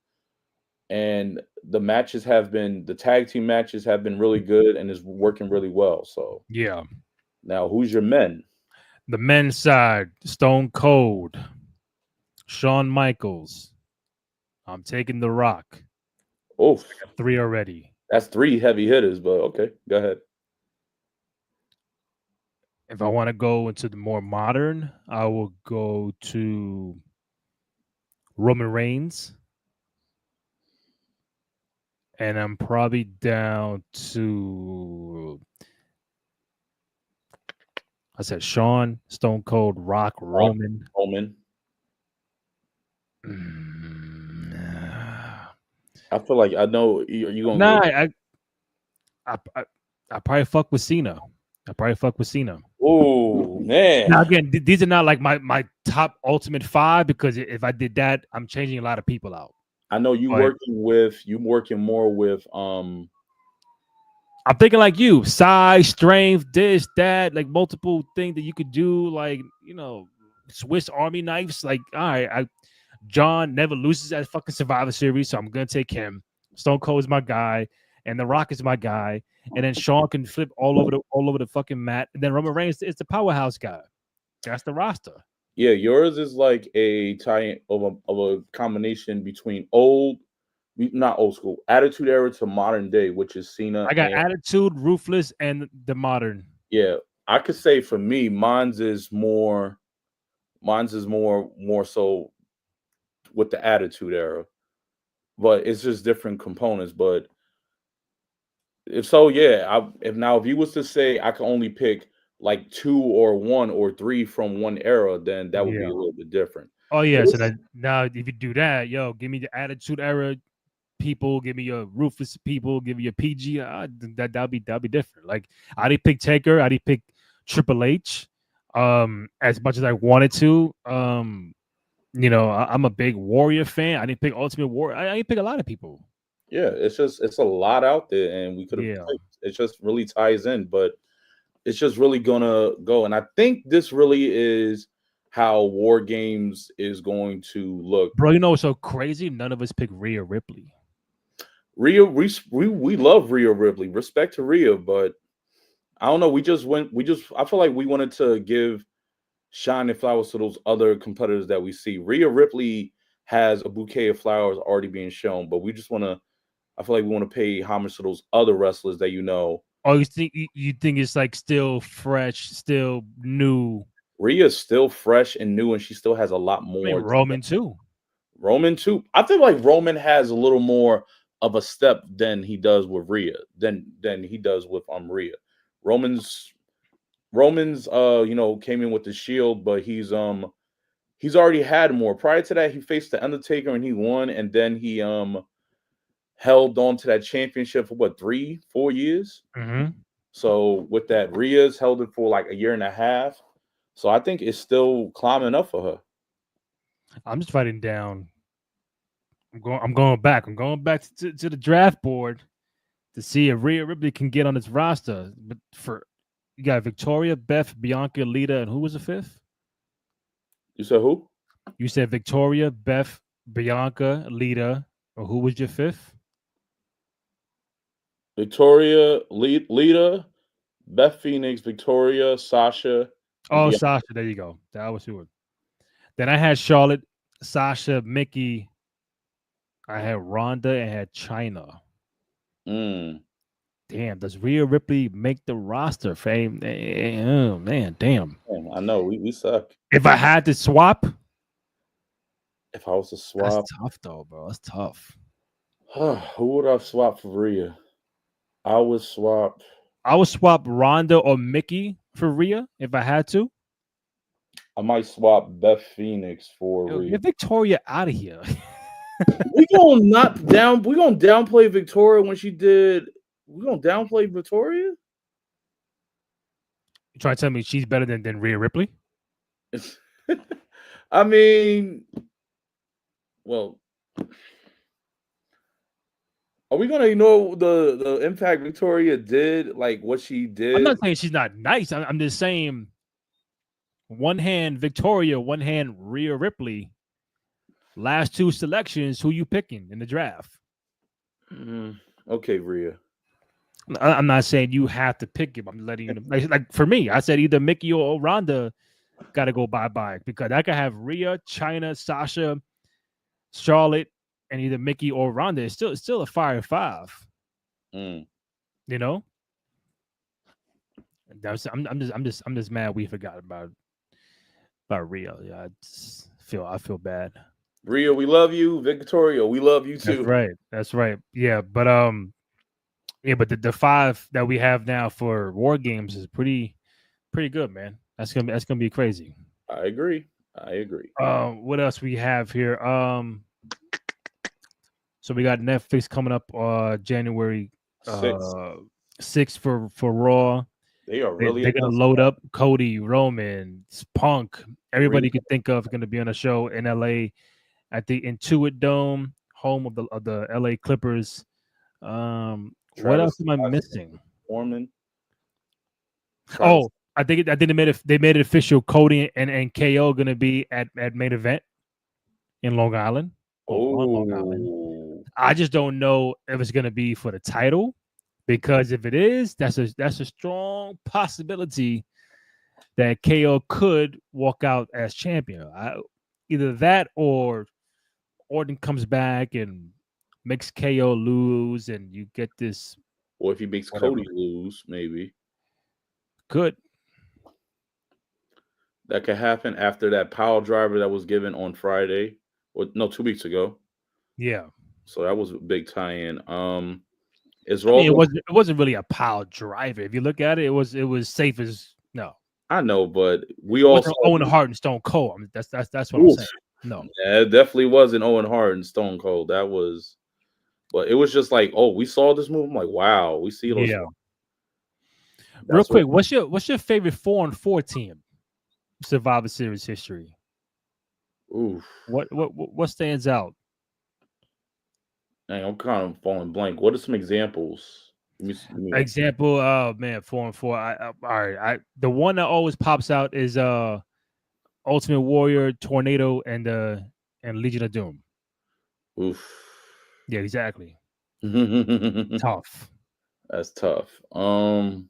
and the tag team matches have been really good and is working really well. So yeah. now who's your men? The men's side, Stone Cold, Shawn Michaels. I'm taking The Rock. Oh, 3 already. that's 3 heavy hitters, but okay, go ahead. If I want to go into the more modern, I will go to Roman Reigns. And I'm probably down to, I said Shawn, Stone Cold, Rock, Roman. I feel like I know you gonna Nah, go. I probably fuck with Cena. Oh man! Now again, these are not like my top ultimate 5, because if I did that, I'm changing a lot of people out. I know you working more with I'm thinking like you, size, strength, this, that, like multiple things that you could do, like, Swiss Army knives. Like, all right, John never loses at fucking Survivor Series, so I'm gonna take him. Stone Cold is my guy, and The Rock is my guy, and then Shawn can flip all over the fucking mat, and then Roman Reigns is the powerhouse guy. That's the roster. Yeah, yours is like a tie of a combination between not old school, Attitude Era to modern day, which is Cena. I got Attitude, Ruthless, and the modern. Yeah, I could say for me, mine's is more so with the Attitude Era, but it's just different components. But if you was to say I could only pick like 2 or 1 or 3 from one era, then that would be a little bit different. Oh yeah, so now if you do that, give me the Attitude Era people, give me your Ruthless people, give me your PG. That'll be different. Like I didn't pick Taker, I didn't pick Triple H, as much as I wanted to. I'm a big Warrior fan. I didn't pick Ultimate Warrior. I didn't pick a lot of people. Yeah, it's a lot out there, and we could have. It just really ties in, but it's just really gonna go. And I think this really is how War Games is going to look. Bro, you know what's so crazy? None of us picked Rhea Ripley. We love Rhea Ripley. Respect to Rhea, but I don't know. I feel like we wanted to give shine and flowers to those other competitors that we see. Rhea Ripley has a bouquet of flowers already being shown, but I feel like we want to pay homage to those other wrestlers that you know. Oh, you think it's like still fresh, still new? Rhea's still fresh and new, and she still has a lot more. I mean, Roman too. I feel like Roman has a little more of a step than he does with Rhea, than he does with Rhea. Roman's came in with the Shield, but he's already had more. Prior to that, he faced the Undertaker and he won, and then he held on to that championship for 3-4 years. Mm-hmm. So with that, Rhea's held it for like a year and a half. So I think it's still climbing up for her. I'm just writing down. I'm going back. I'm going back to the draft board to see if Rhea Ripley can get on its roster. But you got Victoria, Beth, Bianca, Lita, and who was the 5th? You said who? You said Victoria, Beth, Bianca, Lita, or who was your 5th? Victoria, Lita, Beth Phoenix, Victoria, Sasha. Oh, Bianca. Sasha. There you go. That was who. Then I had Charlotte, Sasha, Mickey. I had Ronda and had Chyna. Damn, does Rhea Ripley make the roster? Fame? Oh man, damn. I know we suck. If I had to swap, if I was to swap, that's tough though, bro. That's tough. Who would I swap for Rhea? I would swap Ronda or Mickey for Rhea if I had to. I might swap Beth Phoenix for Rhea. Get Victoria out of here. We gonna downplay Victoria when she did. We gonna downplay Victoria? You trying to tell me she's better than Rhea Ripley? I mean, well, are we gonna ignore the impact Victoria did, like what she did? I'm not saying she's not nice. I'm just saying one hand Victoria, one hand Rhea Ripley. Last two selections, who you picking in the draft? Okay, Rhea. I'm not saying you have to pick him. I'm letting you know. Like for me, I said either Mickey or Ronda got to go bye-bye because I could have Rhea, Chyna, Sasha, Charlotte, and either Mickey or Ronda. It's still a fire five. You know? I'm just mad we forgot about Rhea. Yeah, I feel bad. Rhea, we love you. Victoria, we love you too. That's right. Yeah, but the five that we have now for War Games is pretty good, man. That's gonna be crazy. I agree. What else we have here? So we got Netflix coming up January 6th for Raw. They're gonna load up Cody, Roman, Punk, everybody you could think of going to be on a show in LA at the Intuit Dome, home of the LA Clippers. What else am I missing? Foreman. Oh, I think they made it official. Cody and KO going to be at main event in Long Island. On Long Island. I just don't know if it's going to be for the title, because if it is, that's a strong possibility that KO could walk out as champion. Either that or Orton comes back and makes KO lose, and you get this. Or if he makes Cody lose, maybe. Could. That could happen after that power driver that was given on Friday, or no, 2 weeks ago. Yeah. So that was a big tie-in. It wasn't really a power driver. If you look at it, it was safe as no. I know, but we also Owen Hart and Stone Cold. I mean, that's what I'm saying. No, yeah, it definitely wasn't Owen Hart and Stone Cold. That was, but it was just like, oh, we saw this move. I'm like, wow, we see those. Yeah. Real quick, what's your favorite 4-on-4 team? Survivor Series history. Ooh. What stands out? Dang, I'm kind of falling blank. What are some examples? Example, 4-on-4. All right. The one that always pops out is Ultimate Warrior, Tornado, and Legion of Doom. Oof. Yeah, exactly. Tough. That's tough. 4-on-4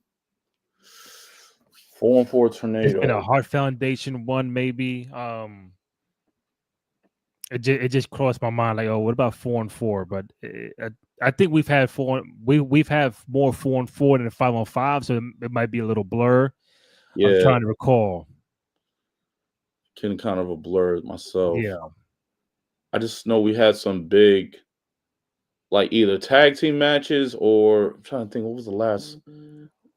Tornado. It's been a Heart Foundation one, maybe. It just crossed my mind, like, oh, what about 4-on-4? But I think we've had we've have more 4-on-4 than 5-on-5, so it might be a little blur. Yeah, I'm trying to recall. Getting kind of a blur myself. Yeah, I just know we had some big, like, either tag team matches or I'm trying to think, what was the last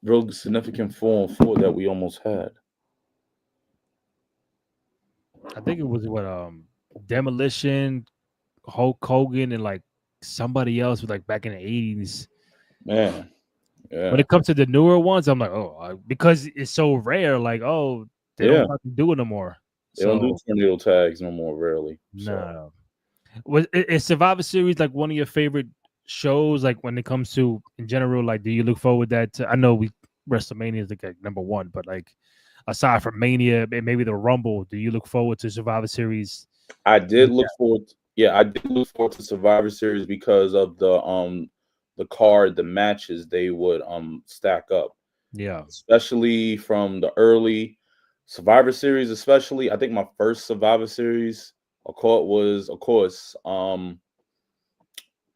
real significant 4-on-4 that we almost had? I think it was Demolition, Hulk Hogan, and like somebody else was like back in the 80s. Man, yeah. When it comes to the newer ones, I'm like, oh, because it's so rare. Like, oh, they don't have to do it no more. They don't do tornado tags no more, rarely. No. Is Survivor Series like one of your favorite shows? Like when it comes to in general, like do you look forward that? I know WrestleMania is like number one, but like aside from Mania and maybe the Rumble, do you look forward to Survivor Series? I did look forward. I did look forward to Survivor Series because of the card, the matches they would stack up. Yeah, especially from the early Survivor Series, especially. I think my first Survivor Series was, of course,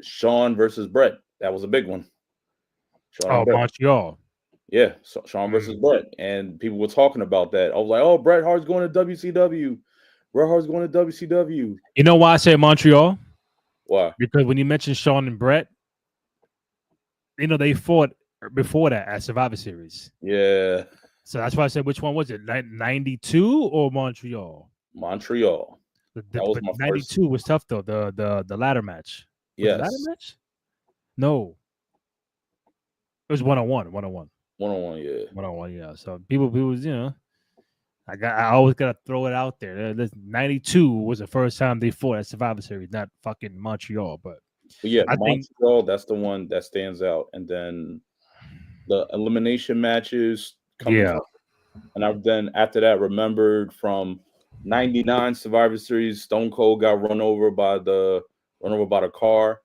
Shawn versus Bret. That was a big one. Montreal. Yeah, Shawn versus Bret, and people were talking about that. I was like, "Oh, Bret Hart's going to WCW. Bret Hart's going to WCW." You know why I say Montreal? Why? Because when you mentioned Shawn and Bret, they fought before that at Survivor Series. Yeah. So that's why I said, which one was it? 92 or Montreal? Montreal. That was But my first. 92 was tough though. The ladder match. Was it ladder Yes, match? No, it was 1-on-1, 1-on-1, 1-on-1. Yeah, 1-on-1. Yeah. So people, I always gotta throw it out there. 92 was the first time they fought at Survivor Series, not fucking Montreal. But but yeah, I think, Montreal. That's the one that stands out. And then the elimination matches coming yeah, from, and I've then after that remembered from '99 Survivor Series. Stone Cold got run over by the car,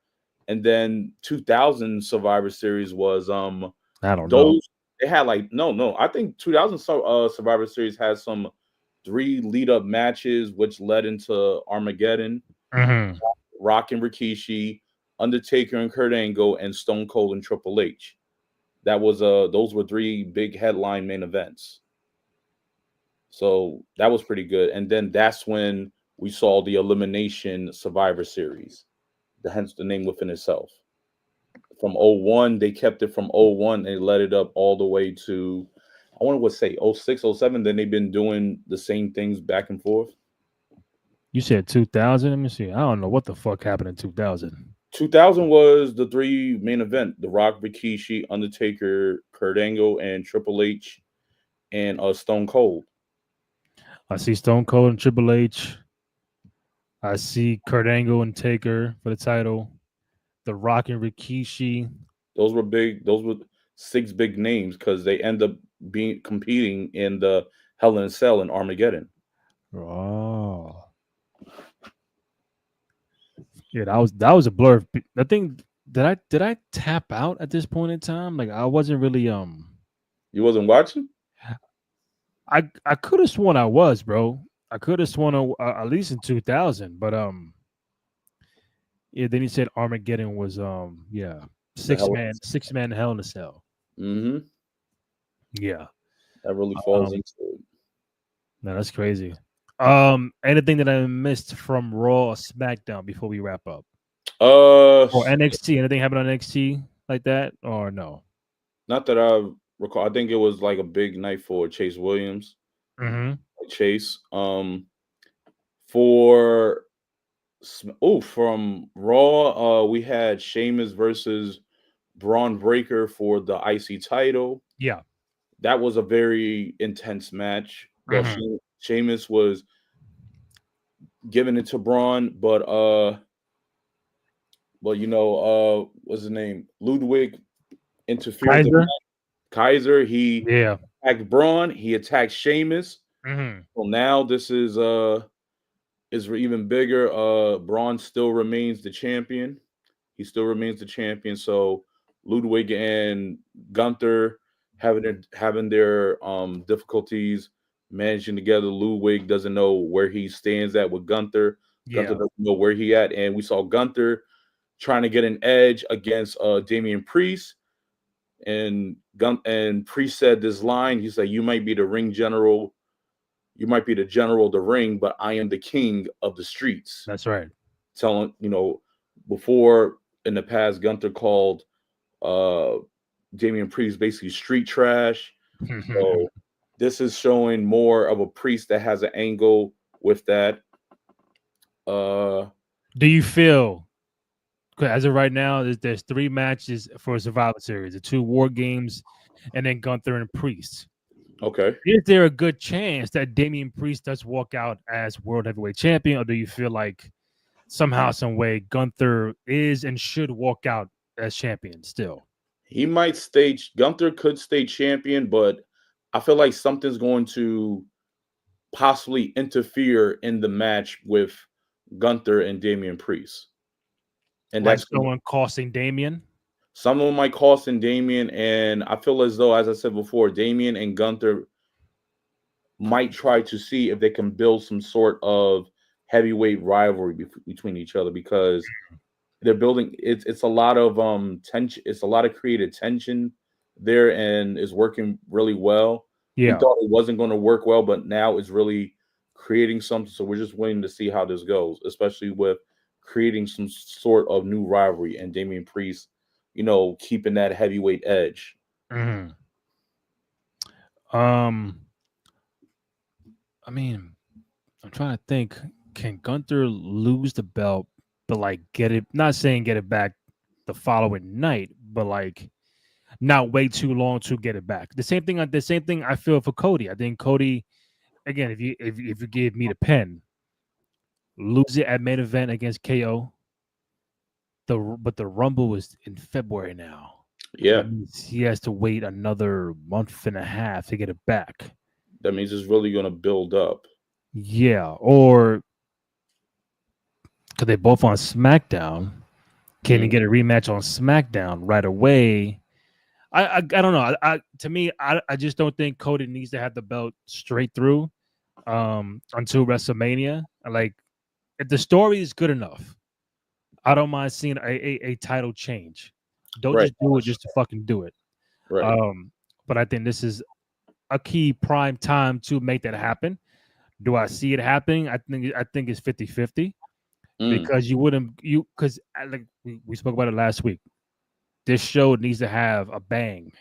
and then 2000 Survivor Series was I don't know. those they had like no, I think 2000 Survivor Series had some 3 lead up matches which led into Armageddon, Hmm. Rock and Rikishi, Undertaker and Kurt Angle, and Stone Cold and Triple H. That was those were 3 big headline main events. So that was pretty good. And then that's when we saw the Elimination Survivor Series, hence the name within itself. From '01, they kept it from '01 and let it up all the way to, I want to say '06, '07. Then they've been doing the same things back and forth. You said 2000. Let me see. I don't know what the fuck happened in 2000. 2000 was the 3 main event: The Rock, Rikishi, Undertaker, Kurt Angle, and Triple H, and Stone Cold. I see Stone Cold and Triple H. I see Kurt Angle and Taker for the title. The Rock and Rikishi. Those were big. Those were 6 big names because they end up being competing in the Hell in a Cell in Armageddon. Oh, yeah, that was a blur. I think did I tap out at this point in time? Like I wasn't really You wasn't watching? I could have sworn I was, bro. I could have sworn at least in 2000, but yeah. Then he said Armageddon was yeah, The Hell in a six man Hell in a Cell. Cell. Mm-hmm. Yeah, That really falls um, into it. no, that's crazy. Anything that I missed from Raw or SmackDown before we wrap up, or NXT? Anything happen on NXT like that, or no? Not that I recall. I think it was like a big night for Chase Williams. Mm-hmm. Chase. For from Raw, we had Sheamus versus Braun Breaker for the IC title. Yeah. That was a very intense match. Well, Mm-hmm. Sheamus was giving it to Braun, but what's his name? Ludwig interfered. Kaiser. Kaiser, he Yeah. attacked Braun, he attacked Sheamus. Mm-hmm. So now this is even bigger. Braun still remains the champion. He still remains the champion. So Ludwig and Gunther having their difficulties managing together. Ludwig doesn't know where he stands at with Gunther. Gunther Yeah. doesn't know where he at, and we saw Gunther trying to get an edge against Damian Priest. And Priest said this line. He said, "You might be the ring general, you might be the general of the ring, but I am the king of the streets." That's right. Telling before in the past, Gunther called uh Damian Priest basically street trash. So this is showing more of a Priest that has an angle with that. Do you feel? 'Cause as of right now, there's 3 matches for a Survivor Series: the 2 War Games, and then Gunther and Priest. Okay. Is there a good chance that Damian Priest does walk out as World Heavyweight Champion, or do you feel like somehow, some way, Gunther is and should walk out as champion still? He might Gunther could stay champion, but I feel like something's going to possibly interfere in the match with Gunther and Damian Priest. And Like that's someone costing Damian? someone might cost in Damian. And I feel as though, as I said before, Damian and Gunther might try to see if they can build some sort of heavyweight rivalry between each other, because they're building it's a lot of tension, it's a lot of creative tension there, and it's working really well. We Yeah. thought it wasn't going to work well, but now it's really creating something. So we're just waiting to see how this goes, especially with creating some sort of new rivalry and Damian Priest, keeping that heavyweight edge. Mhm. Um, I mean, I'm trying to think. can Gunther lose the belt, but like get it? Not saying get it back the following night, but like not wait too long to get it back. The same thing. The same thing I feel for Cody. I think Cody, again, if you give me the pen, lose it at main event against KO. But the Rumble is in February now. Yeah, That means he has to wait another month and a half to get it back. that means it's really going to build up. Yeah, or because they both on SmackDown, can he get a rematch on SmackDown right away? I don't know. To me, I just don't think Cody needs to have the belt straight through until WrestleMania. Like, if the story is good enough, I don't mind seeing a title change. Don't Right, just do it just to fucking do it. right. But I think this is a key prime time to make that happen. Do I see it happening? I think it's 50-50 Mm, because because like we spoke about it last week. This show needs to have a bang,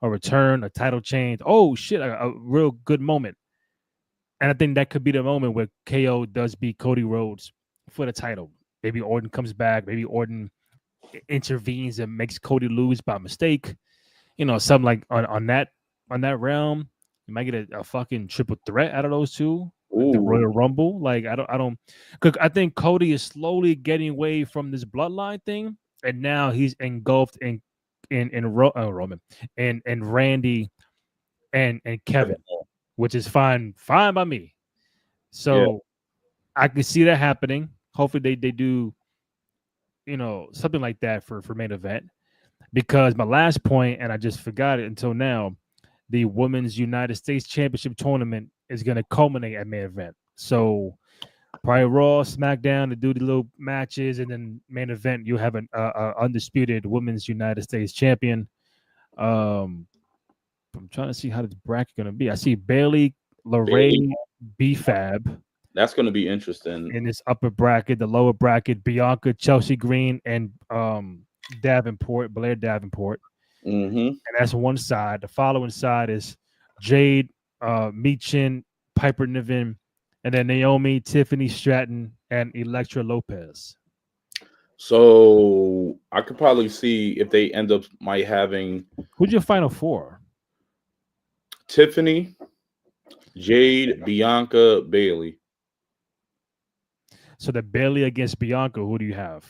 a return, a title change. Oh shit, a real good moment. And I think that could be the moment where KO does beat Cody Rhodes for the title. Maybe Orton comes back. Maybe Orton intervenes and makes Cody lose by mistake. Something like on that realm. You might get a fucking triple threat out of those two. The ooh, Royal Rumble. Like I don't because I think Cody is slowly getting away from this bloodline thing, and now he's engulfed in Roman and Randy and Kevin, which is fine by me. yeah. So I can see that happening. Hopefully they do something like that for main event. Because my last point, and I just forgot it until now, the Women's United States Championship tournament is going to culminate at main event. So probably Raw, SmackDown to do the little matches, and then main event you have an undisputed Women's United States champion. Um, I'm trying to see how the bracket going to be. I see Bailey, Bailey, Lorraine, B-Fab that's going to be interesting. in this upper bracket. The lower bracket, Bianca, Chelsea Green, and Blair Davenport. Mm-hmm. And that's one side. The following side is Jade, Michin, Piper Niven, and then Naomi, Tiffany Stratton, and Elektra Lopez. So I could probably see if they end up might having Who's your final four? Tiffany, Jade, Bianca, Bailey. So the Bailey against Bianca. Who do you have?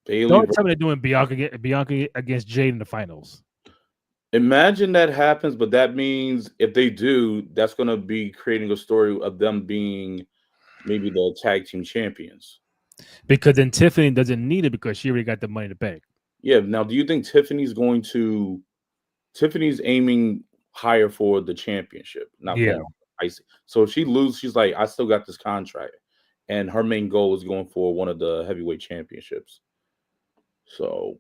Bailey. Don't tell me they're doing Bianca against Jade in the finals. Imagine that happens, but that means if they do, that's going to be creating a story of them being maybe the tag team champions. Because then Tiffany doesn't need it because she already got the money to pay. Yeah. Now, do you think Tiffany's aiming higher for the championship, not Yeah. going icy? So if she loses, she's like, I still got this contract, and her main goal is going for one of the heavyweight championships. So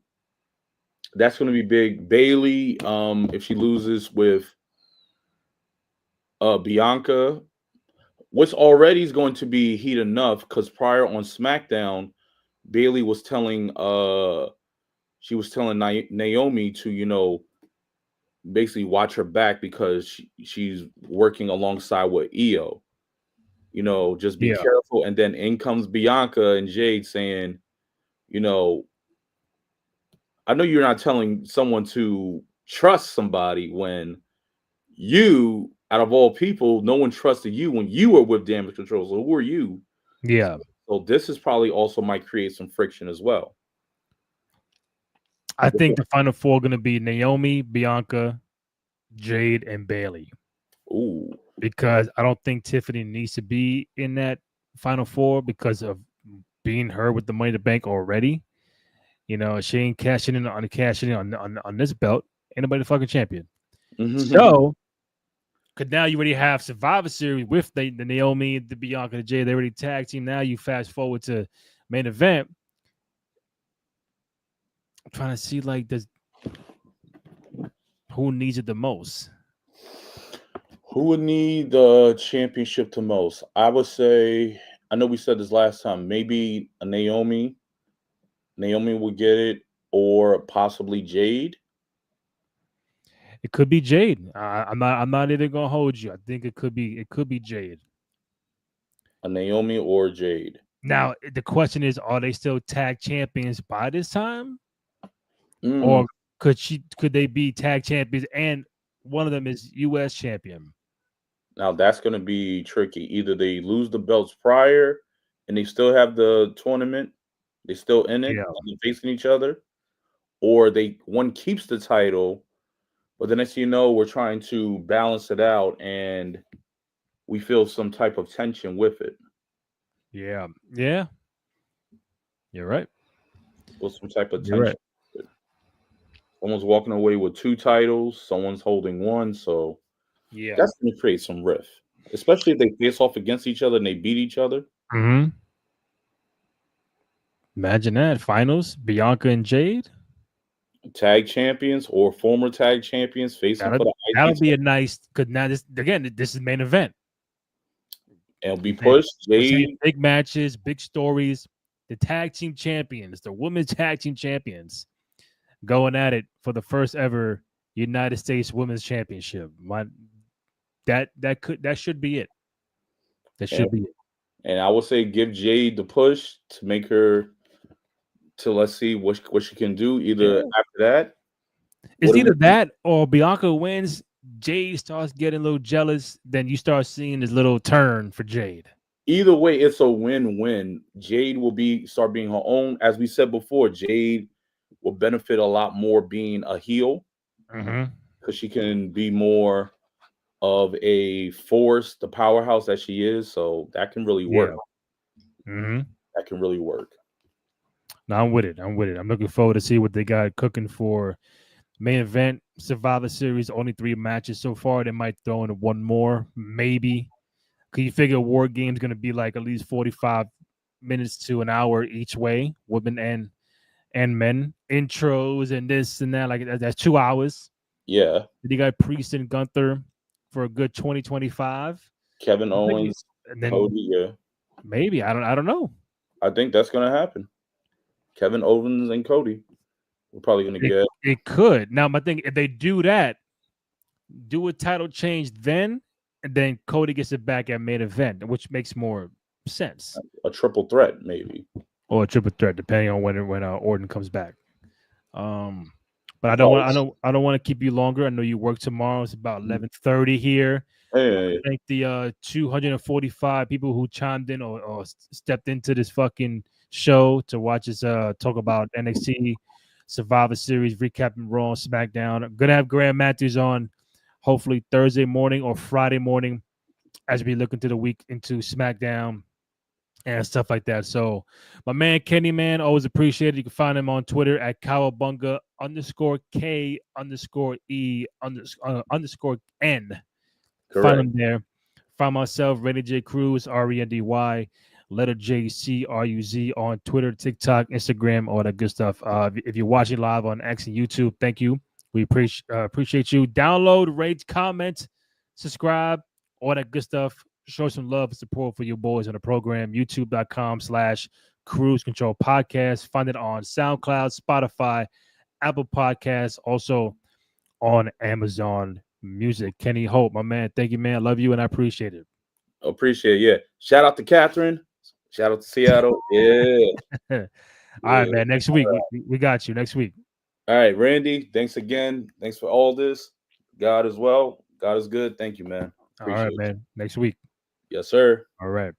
that's going to be big. Bailey, if she loses with Bianca, which already is going to be heat enough because prior on SmackDown, Bailey was telling Naomi to basically watch her back because she's working alongside with Io. Just be Yeah. careful. And then in comes Bianca and Jade saying, you know, I know you're not telling someone to trust somebody when you, out of all people, no one trusted you when you were with Damage Control. So who are you? Yeah. So this is probably also might create some friction as well. I think the final four are going to be Naomi, Bianca, Jade, and Bailey. Ooh. Because I don't think Tiffany needs to be in that final four because of being her with the money to bank already. She ain't cashing in on this belt. Ain't nobody the fucking champion. So, because now you already have Survivor Series with the Naomi, the Bianca, the Jay. They already tag team. Now you fast forward to main event. I'm trying to see who needs it the most. Who would need the championship the most? I would say, I know we said this last time, maybe a Naomi. Naomi would get it, or possibly Jade. It could be Jade. I'm not even gonna hold you. I think it could be Jade. A Naomi or Jade. Now the question is, are they still tag champions by this time, Mm. or could they be tag champions and one of them is U.S. champion? Now that's going to be tricky. Either they lose the belts prior, and they still have the tournament, they still in it, Yeah, and they're facing each other, or one keeps the title, but then as you know, we're trying to balance it out, and we feel some type of tension with it. yeah, yeah. You're right. Feel some type of You're right. tension. Someone's walking away with 2 titles, someone's holding 1, so Yeah. that's going to create some rift, especially if they face off against each other and they beat each other. Mm-hmm. Imagine that finals, Bianca and Jade. Tag champions or former tag champions facing for That'll the that'll IC be title a nice. Because now this is main event. and be Man, pushed. we're saying Jade, big matches, big stories. The tag team champions, the women's tag team champions, going at it for the first ever United States Women's Championship. That should be it. That and, should be it. and I would say give Jade the push to make her to let's see what she can do. Either Yeah. after that, It's what do either we that or Bianca wins. Jade starts getting a little jealous. Then you start seeing this little turn for Jade. either way, it's a win-win. Jade will start being her own. As we said before, Jade will benefit a lot more being a heel Mm-hmm. because she can be more of a force, the powerhouse that she is. So that can really work. Yeah. Mm-hmm. That can really work. No, I'm with it. I'm with it. I'm looking forward to see what they got cooking for main event, Survivor Series. Only 3 matches so far. They might throw in one more, maybe. Cause you figure War Game's gonna be like at least 45 minutes to an hour each way, women and men. Intros and this and that, like that's 2 hours. Yeah. Then you got Priest and Gunther for a good 20-25. Kevin Owens, And then Cody, yeah. maybe I don't know. I think that's gonna happen. Kevin Owens and Cody. We're probably gonna get It could. Now my thing, if they do that, do a title change then, and then Cody gets it back at main event, which makes more sense. a triple threat, maybe. Or a triple threat, depending on when Orton comes back. But I don't want to keep you longer. I know you work tomorrow. It's about 11:30 here. Hey. Thank the 245 people who chimed in or stepped into this fucking show to watch us talk about NXT Survivor Series, recapping Raw and SmackDown. I'm gonna have Graham Matthews on hopefully Thursday morning or Friday morning as we look into the week into SmackDown and stuff like that. So my man Kenny, man, always appreciate it. You can find him on Twitter at Cowabunga _K_E_N. Correct. Find him there. Find myself, Randy J. Cruz, RENDY, letter J C RUZ on Twitter, TikTok, Instagram, all that good stuff. If you're watching live on X and YouTube, thank you. We appreciate you. Download, rate, comment, subscribe, all that good stuff. Show some love and support for your boys on the program. YouTube.com/Cruise Control Podcast. Find it on SoundCloud, Spotify, Apple Podcasts, also on Amazon Music. Kenny Hope, my man. Thank you, man. I love you and I appreciate it. Appreciate it. Yeah. Shout out to Catherine. Shout out to Seattle. Yeah. All right, man. Next week. We got you next week. All right, Randy. Thanks again. Thanks for all this. God as well. God is good. Thank you, man. Appreciate all right, man. Next week. Yes, sir. All right.